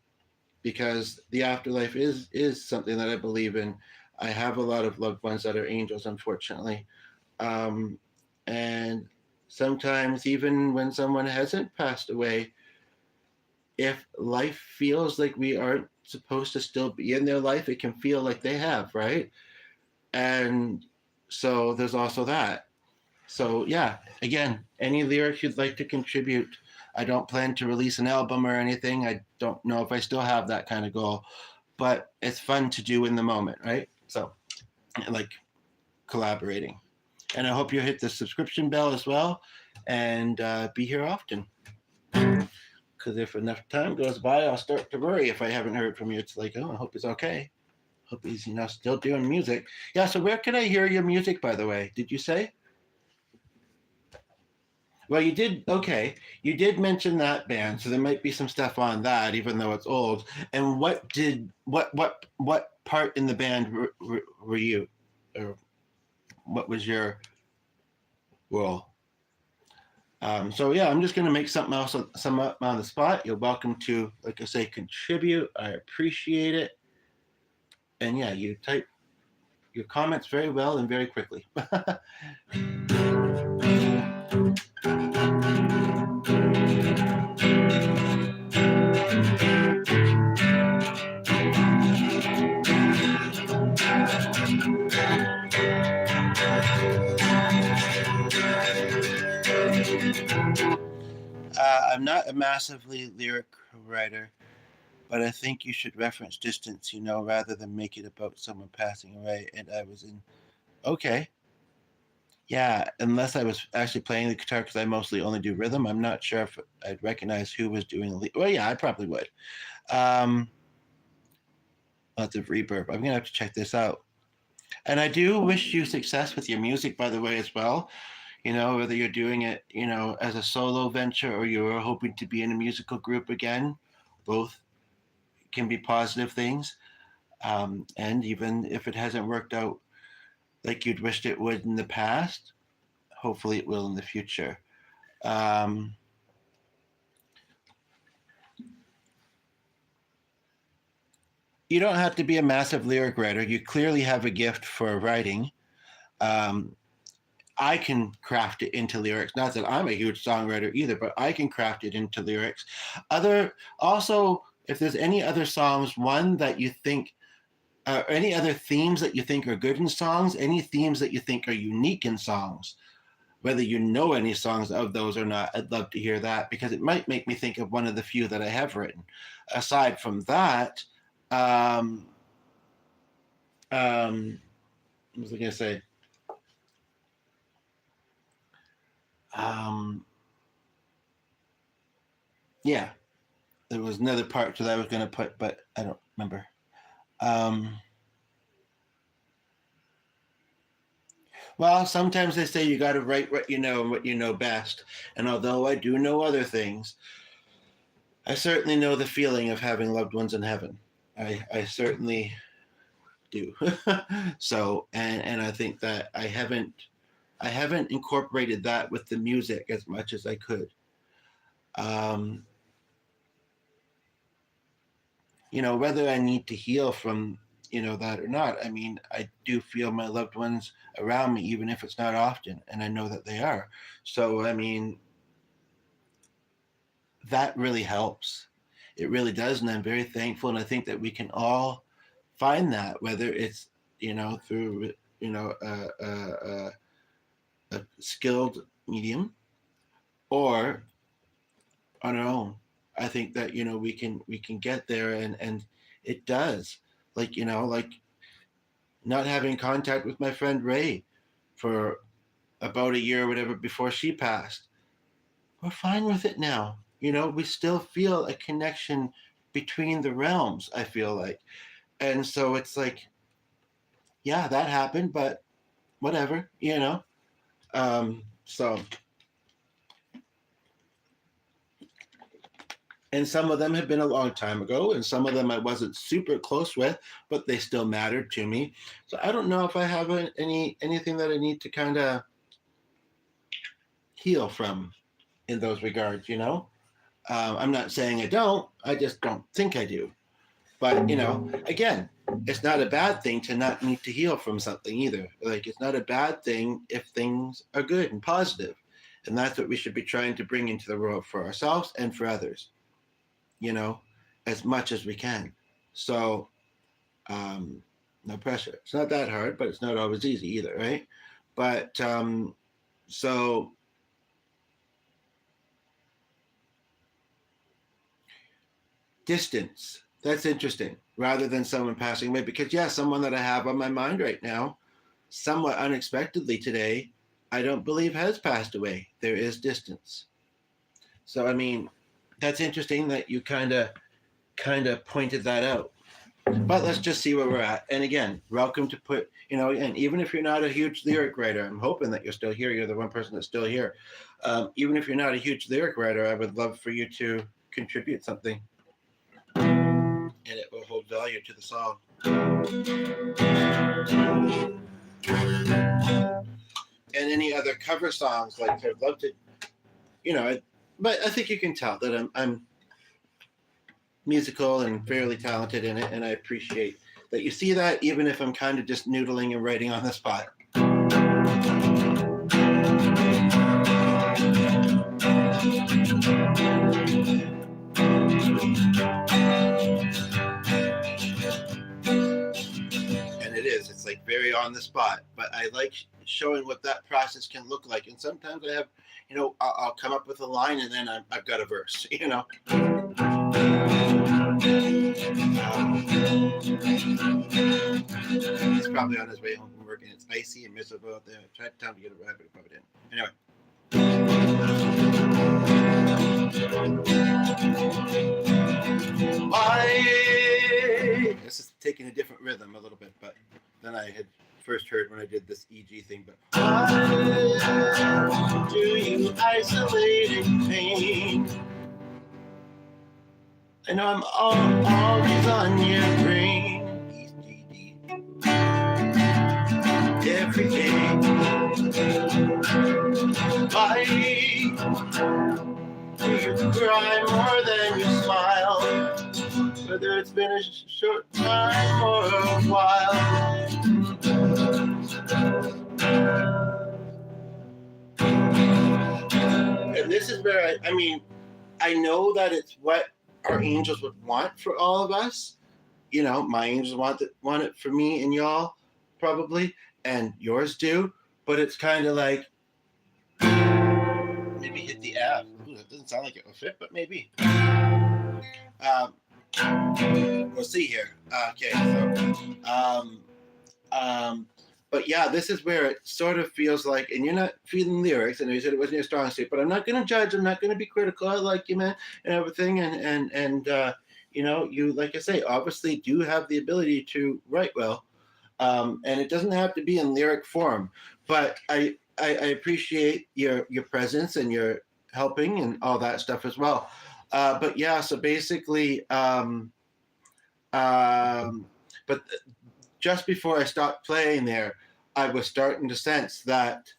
because the afterlife is something that I believe in. I have a lot of loved ones that are angels, unfortunately, and sometimes even when someone hasn't passed away, if life feels like we aren't supposed to still be in their life, it can feel like they have, right? And so there's also that. So yeah, again, any lyrics you'd like to contribute. I don't plan to release an album or anything. I don't know if I still have that kind of goal, but it's fun to do in the moment, right? So like collaborating. And I hope you hit the subscription bell as well and be here often. Because if enough time goes by, I'll start to worry if I haven't heard from you. It's like, oh, I hope he's okay. Hope he's still doing music. Yeah. So where can I hear your music? By the way, did you say? Well, you did. Okay, you did mention that band, so there might be some stuff on that, even though it's old. And what part in the band were you, or what was your role? So yeah, I'm just gonna make something else, some up on the spot. You're welcome to, like I say, contribute. I appreciate it. And yeah, you type your comments very well and very quickly. I'm not a massively lyric writer, but I think you should reference distance, rather than make it about someone passing away. And I was in. Okay. Yeah, unless I was actually playing the guitar because I mostly only do rhythm. I'm not sure if I'd recognize who was doing the lead. Well, yeah, I probably would. Um, Lots of reverb. I'm going to have to check this out. And I do wish you success with your music, by the way, as well. Whether you're doing it, as a solo venture or you're hoping to be in a musical group again, both can be positive things. And even if it hasn't worked out like you'd wished it would in the past, hopefully it will in the future. You don't have to be a massive lyric writer. You clearly have a gift for writing. Um, I can craft it into lyrics. Not that I'm a huge songwriter either, but I can craft it into lyrics. Also, if there's any other songs, one that you think, any other themes that you think are good in songs, any themes that you think are unique in songs, whether you know any songs of those or not, I'd love to hear that because it might make me think of one of the few that I have written. Aside from that, um, what was I going to say? Um, yeah, there was another part that I was going to put, but I don't remember. Well, sometimes they say you got to write what you know and what you know best. And although I do know other things, I certainly know the feeling of having loved ones in heaven. I certainly do. So, and I think that I haven't incorporated that with the music as much as I could. Um, whether I need to heal from, that or not. I mean, I do feel my loved ones around me, even if it's not often, and I know that they are. So, I mean, that really helps. It really does. And I'm very thankful. And I think that we can all find that, whether it's, through, a skilled medium or on our own. I think that we can get there, and it does. Like not having contact with my friend Ray for about a year or whatever before she passed. We're fine with it now. We still feel a connection between the realms, I feel like. And so it's like, yeah, that happened, but whatever. So and some of them have been a long time ago, and some of them I wasn't super close with, but they still mattered to me. So I don't know if I have anything that I need to kind of heal from in those regards. I'm not saying I don't. I just don't think I do. But again, it's not a bad thing to not need to heal from something either. Like, it's not a bad thing if things are good and positive, and that's what we should be trying to bring into the world for ourselves and for others. As much as we can. So, no pressure. It's not that hard, but it's not always easy either, right? But so distance. That's interesting. Rather than someone passing away, because someone that I have on my mind right now, somewhat unexpectedly today, I don't believe has passed away. There is distance. So I mean, that's interesting that you kind of pointed that out. But let's just see where we're at. And again, welcome to put, and even if you're not a huge lyric writer, I'm hoping that you're still here. You're the one person that's still here. Even if you're not a huge lyric writer, I would love for you to contribute something. And it will hold value to the song. And any other cover songs, like I'd love to, but I think you can tell that I'm musical and fairly talented in it, and I appreciate that you see that, even if I'm kind of just noodling and writing on the spot. And it's like very on the spot, but I like showing what that process can look like. And sometimes I have, I'll come up with a line and then I've got a verse. He's probably on his way home from work, and it's icy and miserable out there. I tried to tell him to get a ride, but he probably didn't. Anyway. Why? This is taking a different rhythm a little bit, but than I had first heard when I did this EG thing. But why do you isolate in pain? I know I'm always on your brain. Every day. Why do you cry more than you smile? Whether it's been a short time or a while. And this is where I know that it's what our angels would want for all of us. My angels want it for me and y'all, probably, and yours do. But it's kind of like, maybe hit the F. Ooh, that doesn't sound like it will fit, but maybe. We'll see here. Okay, so, but yeah, this is where it sort of feels like, and you're not feeling lyrics, and you said it wasn't your strong suit, but I'm not going to judge. I'm not going to be critical. I like you, man, and everything, and you, like I say, obviously do have the ability to write well, and it doesn't have to be in lyric form, but I appreciate your presence and your helping and all that stuff as well. But yeah, so basically, but just before I stopped playing there, I was starting to sense that,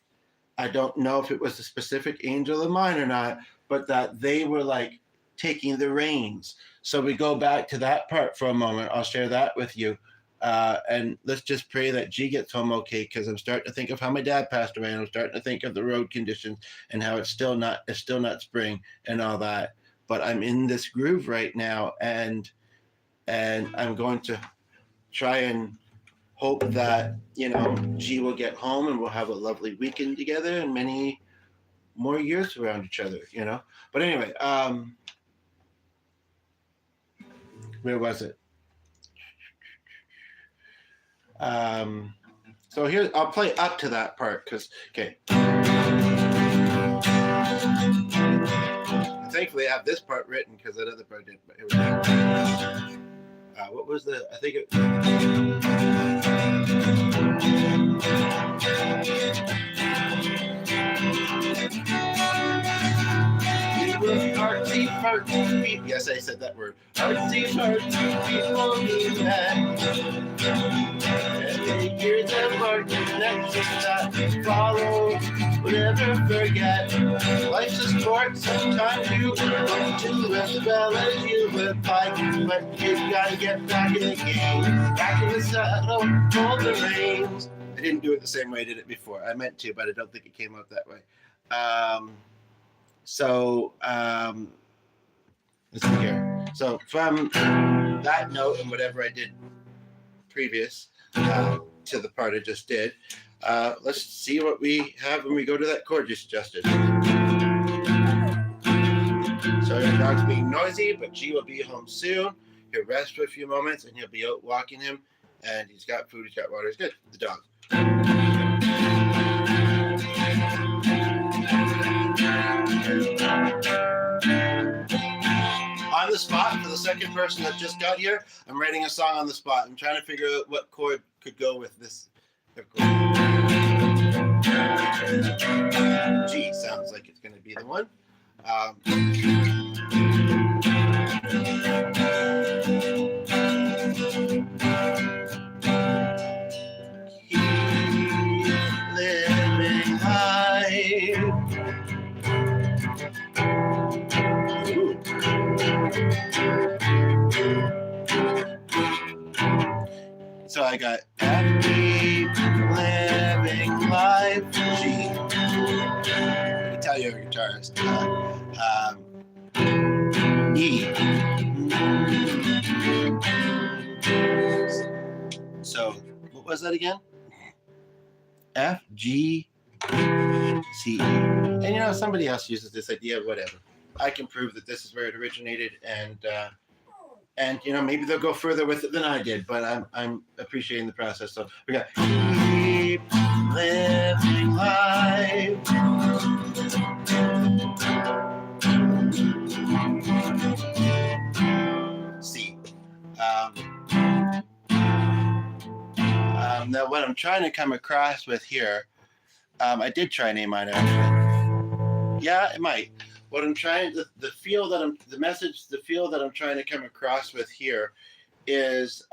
I don't know if it was a specific angel of mine or not, but that they were like taking the reins. So we go back to that part for a moment. I'll share that with you. And let's just pray that G gets home okay, because I'm starting to think of how my dad passed away, and I'm starting to think of the road conditions and how it's still not spring and all that. But I'm in this groove right now, and I'm going to try and hope that, you know, G will get home and we'll have a lovely weekend together and many more years around each other, you know. But anyway, where was it? So here, I'll play up to that part because, okay. Thankfully, I have this part written because that other part didn't. But here we go. What was the? I think it. Artsy, yes, I said that word. Artsy, people need that. And the years of our connections that follow, we'll never forget. Life's a sport, sometimes you want to as well as you would like, but you gotta get back in the game, back in the saddle, hold the reins. I didn't do it the same way I did it before. I meant to, but I don't think it came out that way. So let's see here. So from that note and whatever I did previous to the part I just did, let's see what we have when we go to that chord just adjusted. So your dog's being noisy, but G will be home soon. He'll rest for a few moments and he'll be out walking him. And he's got food, he's got water, he's good. The dog. On the spot, for the second person that just got here, I'm writing a song on the spot. I'm trying to figure out what chord could go with this. G sounds like it's going to be the one. Keep living high. So I got F, keep living life, G. Let me tell you, a guitarist. E. So what was that again? F, G, C, E. And you know, somebody else uses this idea, whatever. I can prove that this is where it originated, and you know, maybe they'll go further with it than I did, but I'm appreciating the process. So we got keep living life. C. Now what I'm trying to come across with here, I did try an A minor actually. Yeah, it might. What I'm trying, the feel that the feel that I'm trying to come across with here is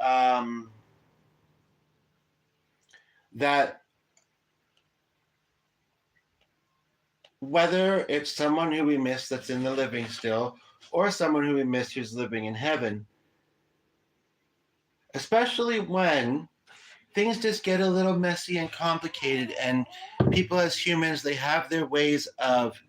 that whether it's someone who we miss that's in the living still, or someone who we miss who's living in heaven, especially when things just get a little messy and complicated, and people as humans, they have their ways of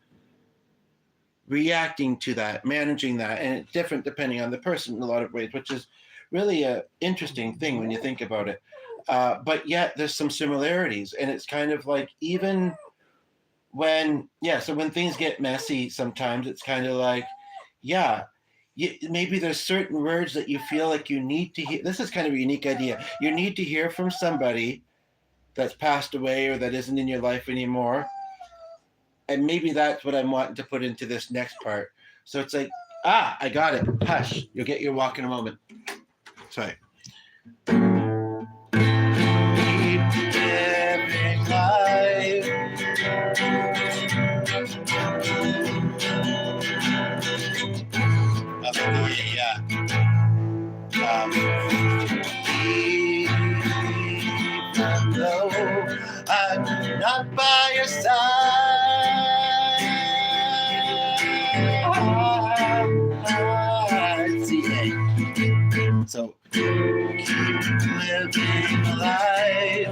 reacting to that, managing that, and it's different depending on the person in a lot of ways, which is really an interesting thing when you think about it. But yet there's some similarities, and it's kind of like even when, so when things get messy, sometimes it's kind of like, maybe there's certain words that you feel like you need to hear. This is kind of a unique idea. You need to hear from somebody that's passed away or that isn't in your life anymore. And maybe that's what I'm wanting to put into this next part. So it's like, I got it. Hush. You'll get your walk in a moment. Sorry. Keep living life. Even though I'm not by your side, So keep living life.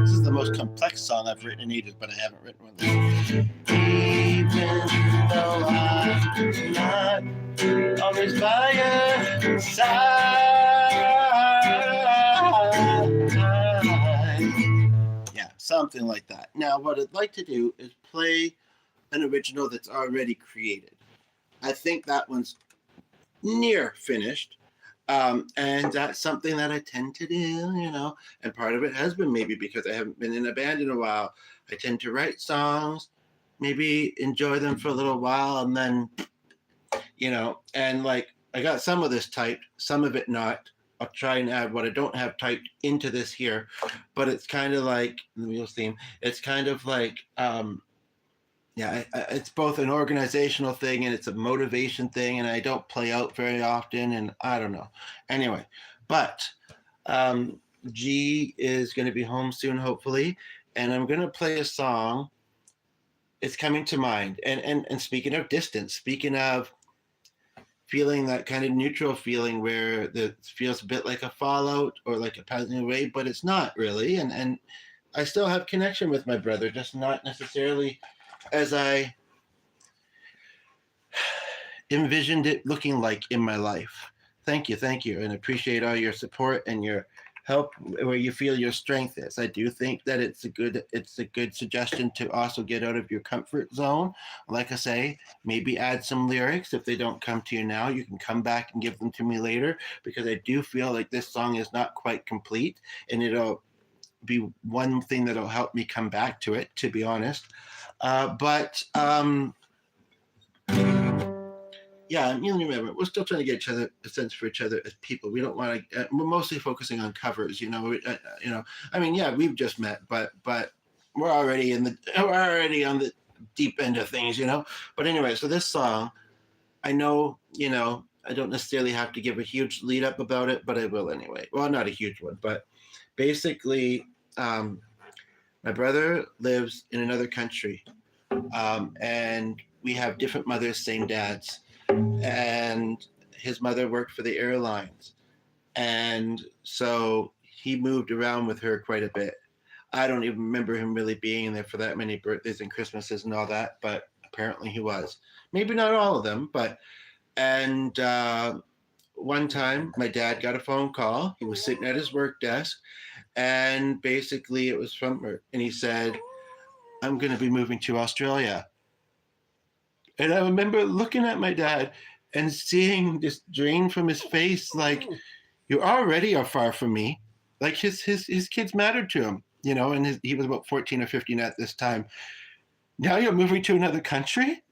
This is the most complex song I've written in ages, but I haven't written one. Even though I'm not always by your side. Yeah, something like that. Now, what I'd like to do is play an original that's already created. I think that one's near finished. And that's something that I tend to do, you know, and part of it has been maybe because I haven't been in a band in a while. I tend to write songs, maybe enjoy them for a little while, and then, you know, and like I got some of this typed, some of it not. I'll try and add what I don't have typed into this here, but it's kind of like the wheels theme. It's kind of like, yeah, it's both an organizational thing and it's a motivation thing, and I don't play out very often, and I don't know. Anyway, but G is going to be home soon, hopefully, and I'm going to play a song. It's coming to mind, and speaking of distance, speaking of feeling that kind of neutral feeling where it feels a bit like a fallout or like a passing away, but it's not really, and I still have connection with my brother, just not necessarily as I envisioned it looking like in my life. Thank you, and appreciate all your support and your help where you feel your strength is. I do think that it's a good suggestion to also get out of your comfort zone. Like I say, maybe add some lyrics. If they don't come to you now, you can come back and give them to me later, because I do feel like this song is not quite complete, and it'll be one thing that'll help me come back to it, to be honest. Yeah, you remember, we're still trying to get each other a sense for each other as people. We don't want to. We're mostly focusing on covers, you know. I mean, yeah, we've just met, but we're already on the deep end of things, you know. But anyway, so this song, I know, you know, I don't necessarily have to give a huge lead up about it, but I will anyway. Well, not a huge one, but basically, my brother lives in another country, and we have different mothers, same dads. And his mother worked for the airlines, and so he moved around with her quite a bit. I don't even remember him really being there for that many birthdays and Christmases and all that, but apparently he was. Maybe not all of them, but and one time my dad got a phone call. He was sitting at his work desk, and basically it was from her, and he said, "I'm going to be moving to Australia." And I remember looking at my dad and seeing this drain from his face, like, you already are far from me. Like his kids mattered to him, you know, and he was about 14 or 15 at this time. Now you're moving to another country?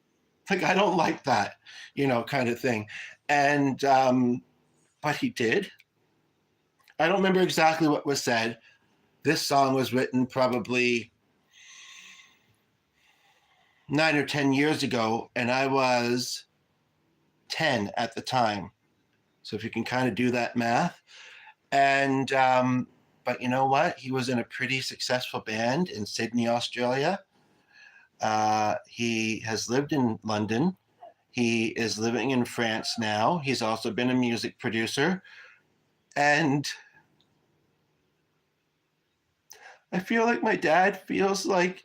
Like, I don't like that, you know, kind of thing. And, but he did. I don't remember exactly what was said. This song was written probably 9 or 10 years ago, and I was 10 at the time. So if you can kind of do that math. And, but you know what? He was in a pretty successful band in Sydney, Australia. He has lived in London. He is living in France now. He's also been a music producer. And I feel like my dad feels like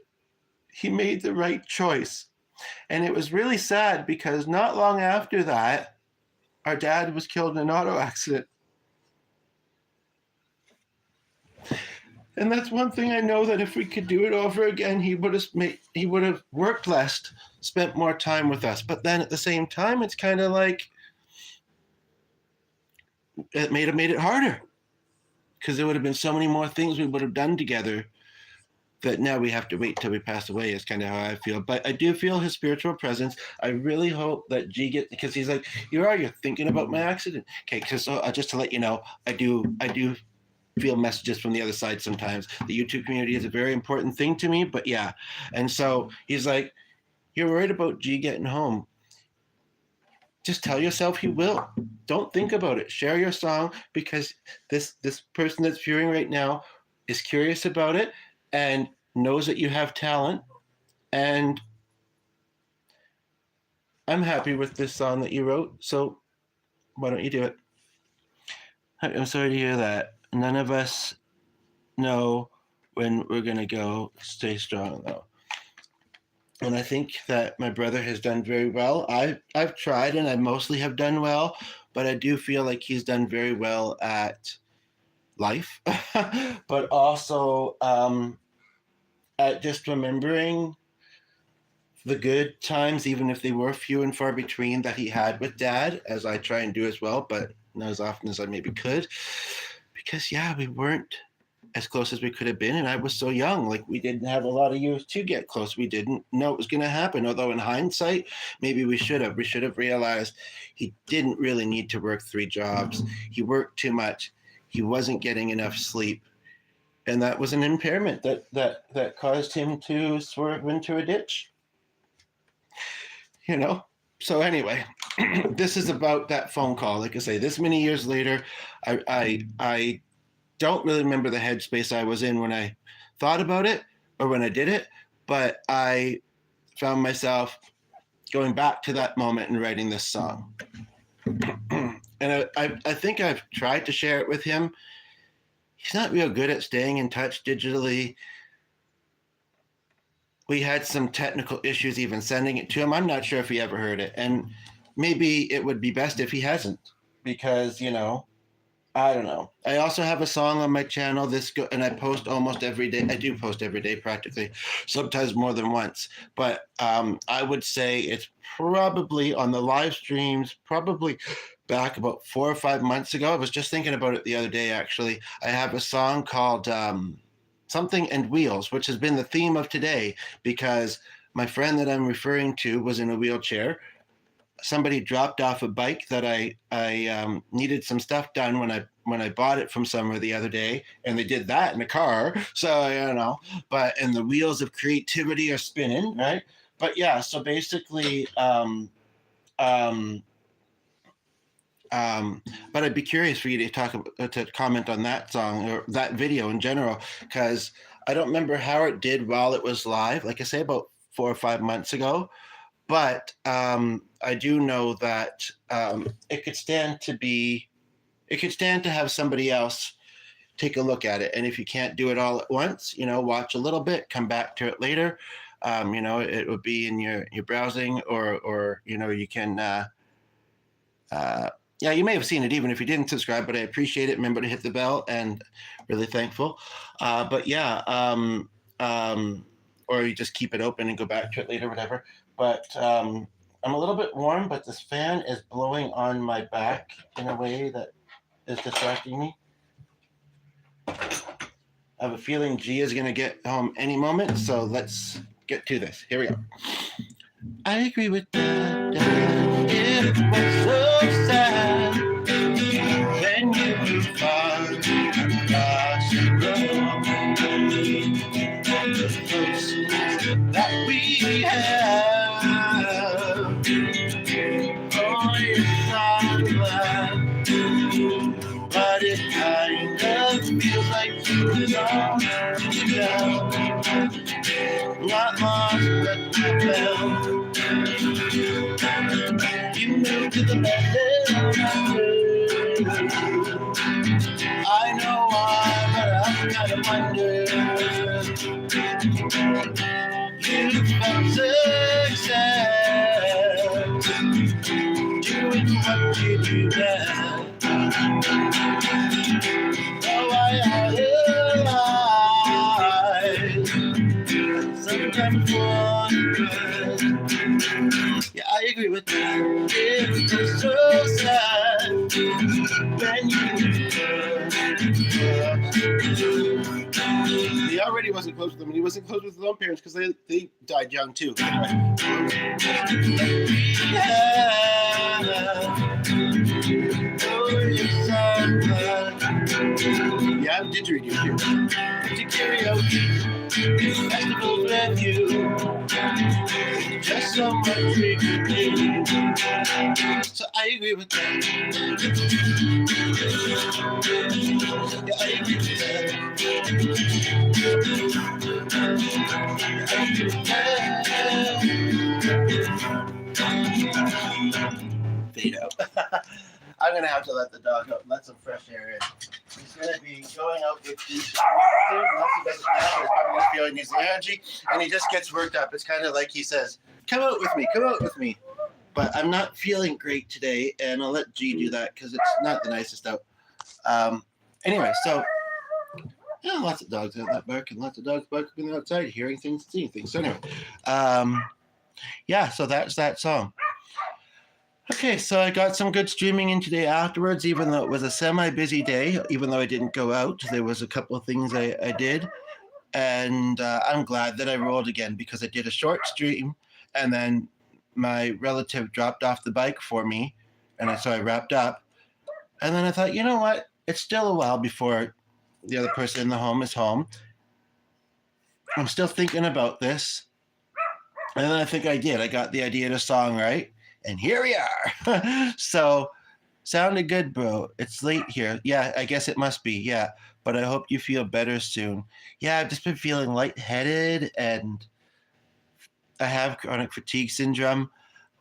he made the right choice. And it was really sad because not long after that, our dad was killed in an auto accident. And that's one thing I know, that if we could do it over again, he would have worked less, spent more time with us. But then at the same time, it's kind of like it made it harder, because there would have been so many more things we would have done together that now we have to wait till we pass away, is kind of how I feel. But I do feel his spiritual presence. I really hope that G gets, because he's like, you're thinking about my accident. Okay, because just to let you know, I do feel messages from the other side sometimes. The YouTube community is a very important thing to me, but yeah. And so he's like, you're worried about G getting home. Just tell yourself he will. Don't think about it. Share your song, because this person that's viewing right now is curious about it, and knows that you have talent, and I'm happy with this song that you wrote, so why don't you do it? I'm sorry to hear that. None of us know when we're going to go. Stay strong, though. And I think that my brother has done very well. I've tried, and I mostly have done well, but I do feel like he's done very well at life, but also at just remembering the good times, even if they were few and far between, that he had with Dad, as I try and do as well, but not as often as I maybe could. Because, yeah, we weren't as close as we could have been, and I was so young. Like, we didn't have a lot of years to get close. We didn't know it was going to happen, although in hindsight, maybe we should have. We should have realized he didn't really need to work 3 jobs. He worked too much. He wasn't getting enough sleep. And that was an impairment that caused him to swerve into a ditch. You know? So anyway, this is about that phone call. Like I say, this many years later, I don't really remember the headspace I was in when I thought about it or when I did it, but I found myself going back to that moment and writing this song. And I think I've tried to share it with him. He's not real good at staying in touch digitally. We had some technical issues even sending it to him. I'm not sure if he ever heard it. And maybe it would be best if he hasn't, because, you know, I don't know. I also have a song on my channel, and I post almost every day. I do post every day practically, sometimes more than once. But I would say it's probably on the live streams, probably back about 4 or 5 months ago. I was just thinking about it the other day, actually. I have a song called Something and Wheels, which has been the theme of today, because my friend that I'm referring to was in a wheelchair. Somebody dropped off a bike that I needed some stuff done when I bought it from somewhere the other day, and they did that in a car. So, you know, and the wheels of creativity are spinning, right? But yeah, so basically, but I'd be curious for you to comment on that song or that video in general, because I don't remember how it did while it was live. Like I say, about 4 or 5 months ago. But I do know that it could stand to have somebody else take a look at it. And if you can't do it all at once, you know, watch a little bit, come back to it later. You know, it would be in your browsing, or you know, you can. Yeah, you may have seen it even if you didn't subscribe, but I appreciate it. Remember to hit the bell, and really thankful. But yeah, or you just keep it open and go back to it later, whatever. But I'm a little bit warm, but this fan is blowing on my back in a way that is distracting me. I have a feeling G is going to get home any moment, so let's get to this. Here we go. I agree with that. It was so sad when you found across the road. The closeness that we have. Oh, it's not glad, but it kind of feels like you belong now. Not lost, but found. You moved to the land. I know why, but I kind of wonder. You found success doing what you do best. Oh, I realize sometimes wonder. Yeah, I agree with that. It was so sad when you he already wasn't close with them, and he wasn't close with his own parents because they died young too. Anyway. Yeah, I'm didgeridoo here. To karaoke, festivals with you. Just so much we could do. So I agree with that. Yeah, I agree with that. I agree with that. Fade out. I'm gonna have to let the dog out, let some fresh air in. He's gonna be going out with these unless he doesn't now, he's probably gonna feel he needs the energy, and he just gets worked up. It's kind of like he says, "Come out with me, come out with me." But I'm not feeling great today, and I'll let G do that because it's not the nicest out. Anyway, so yeah, lots of dogs out that bark, and lots of dogs barking outside, hearing things, seeing things. So anyway, yeah, so that's that song. Okay, so I got some good streaming in today afterwards, even though it was a semi-busy day, even though I didn't go out. There was a couple of things I did, and I'm glad that I rolled again because I did a short stream, and then my relative dropped off the bike for me, and so I wrapped up. And then I thought, you know what? It's still a while before the other person in the home is home. I'm still thinking about this. And then I think I did. I got the idea to song right. And here we are. So, sounded good, bro. It's late here. Yeah, I guess it must be. Yeah. But I hope you feel better soon. Yeah, I've just been feeling lightheaded and I have chronic fatigue syndrome.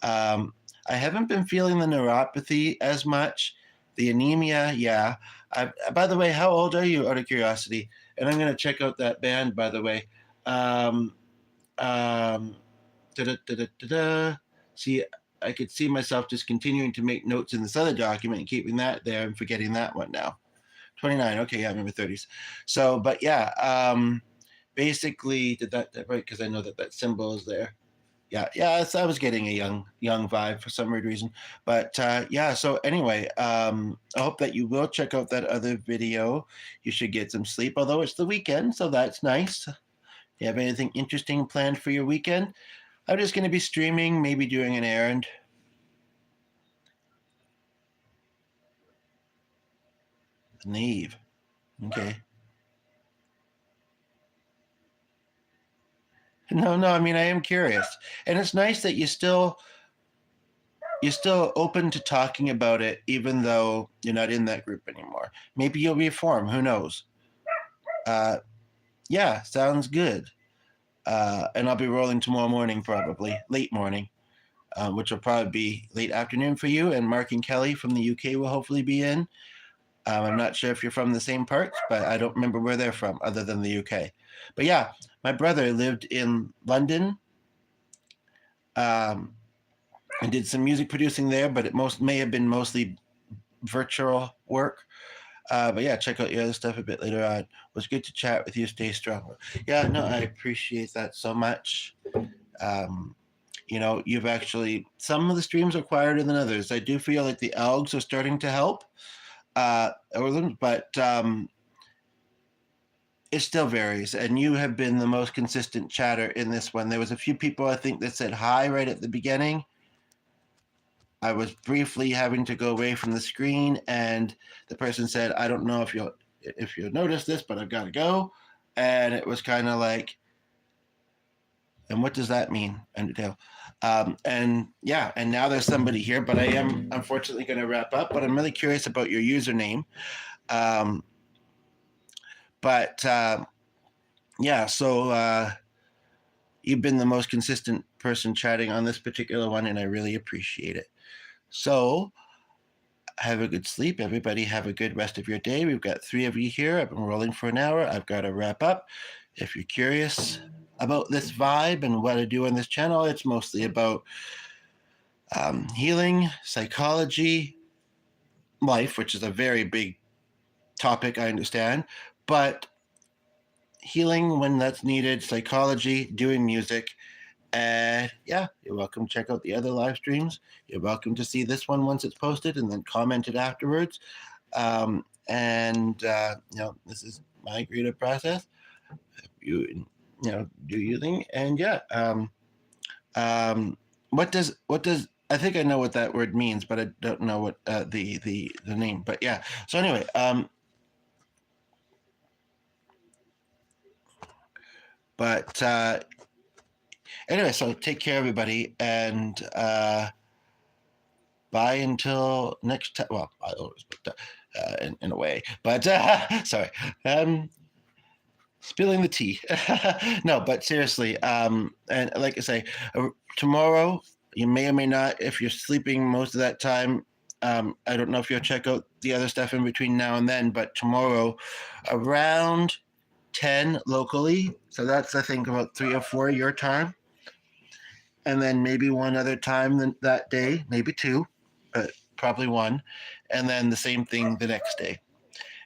I haven't been feeling the neuropathy as much. The anemia, yeah. By the way, how old are you, out of curiosity? And I'm going to check out that band, by the way. See, I could see myself just continuing to make notes in this other document and keeping that there and forgetting that one now. 29. Okay, yeah, I remember 30s. So, but yeah, basically did that right because I know that symbol is there. Yeah, I was getting a young vibe for some weird reason. But yeah, so anyway, I hope that you will check out that other video. You should get some sleep, although it's the weekend, so that's nice. Do you have anything interesting planned for your weekend? I'm just going to be streaming, maybe doing an errand. Naive. Okay. No, I mean, I am curious. And it's nice that you're still open to talking about it, even though you're not in that group anymore. Maybe you'll reform. Who knows? Yeah, sounds good. And I'll be rolling tomorrow morning, probably late morning, which will probably be late afternoon for you. And Mark and Kelly from the UK will hopefully be in. I'm not sure if you're from the same parts, but I don't remember where they're from other than the UK. But yeah, my brother lived in London and did some music producing there, but it may have been mostly virtual work. But yeah, check out your other stuff a bit later on. It was good to chat with you. Stay strong. Yeah, no, I appreciate that so much. You've actually, some of the streams are quieter than others. I do feel like the algs are starting to help. But it still varies, and you have been the most consistent chatter in this one. There was a few people I think that said hi right at the beginning. I was briefly having to go away from the screen, and the person said, "I don't know if you'll notice this, but I've got to go." And it was kind of like, and what does that mean? And yeah, and now there's somebody here, but I am unfortunately going to wrap up. But I'm really curious about your username. Yeah, so you've been the most consistent person chatting on this particular one, and I really appreciate it. So have a good sleep, everybody. Have a good rest of your day. We've got 3 of you here. I've been rolling for an hour. I've got to wrap up. If you're curious about this vibe and what I do on this channel, it's mostly about healing, psychology, life, which is a very big topic, I understand, but healing when that's needed, psychology, doing music. And yeah, you're welcome to check out the other live streams. You're welcome to see this one once it's posted and then comment it afterwards. This is my creative process. You do your thing. And yeah, what does I think I know what that word means, but I don't know what the name. But yeah. So anyway, Anyway, so take care, everybody, and bye until next time. Well, I always in a way, but sorry. Spilling the tea. No, but seriously, and like I say, tomorrow you may or may not, if you're sleeping most of that time. I don't know if you'll check out the other stuff in between now and then, but tomorrow around 10 locally. So that's, I think, about 3 or 4 your time. And then maybe one other time that day, maybe two, but probably one. And then the same thing the next day.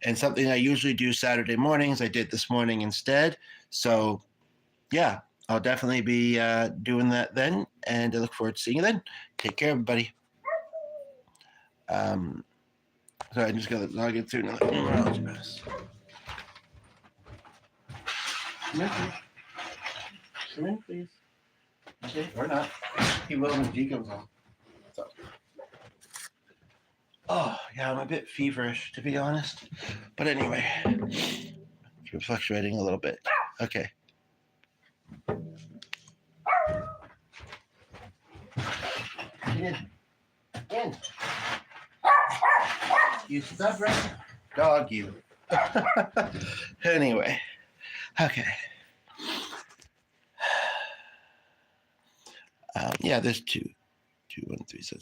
And something I usually do Saturday mornings, I did this morning instead. So, yeah, I'll definitely be doing that then. And I look forward to seeing you then. Take care, everybody. Sorry, I'm just going to log in through another email address. Come in, please. Okay, or not. He will when G comes on. So. Oh, yeah, I'm a bit feverish, to be honest. But anyway, I'm fluctuating a little bit. Okay. In. You stubborn dog, you. Anyway, okay. Yeah, there's 2, 2, 1, 3, so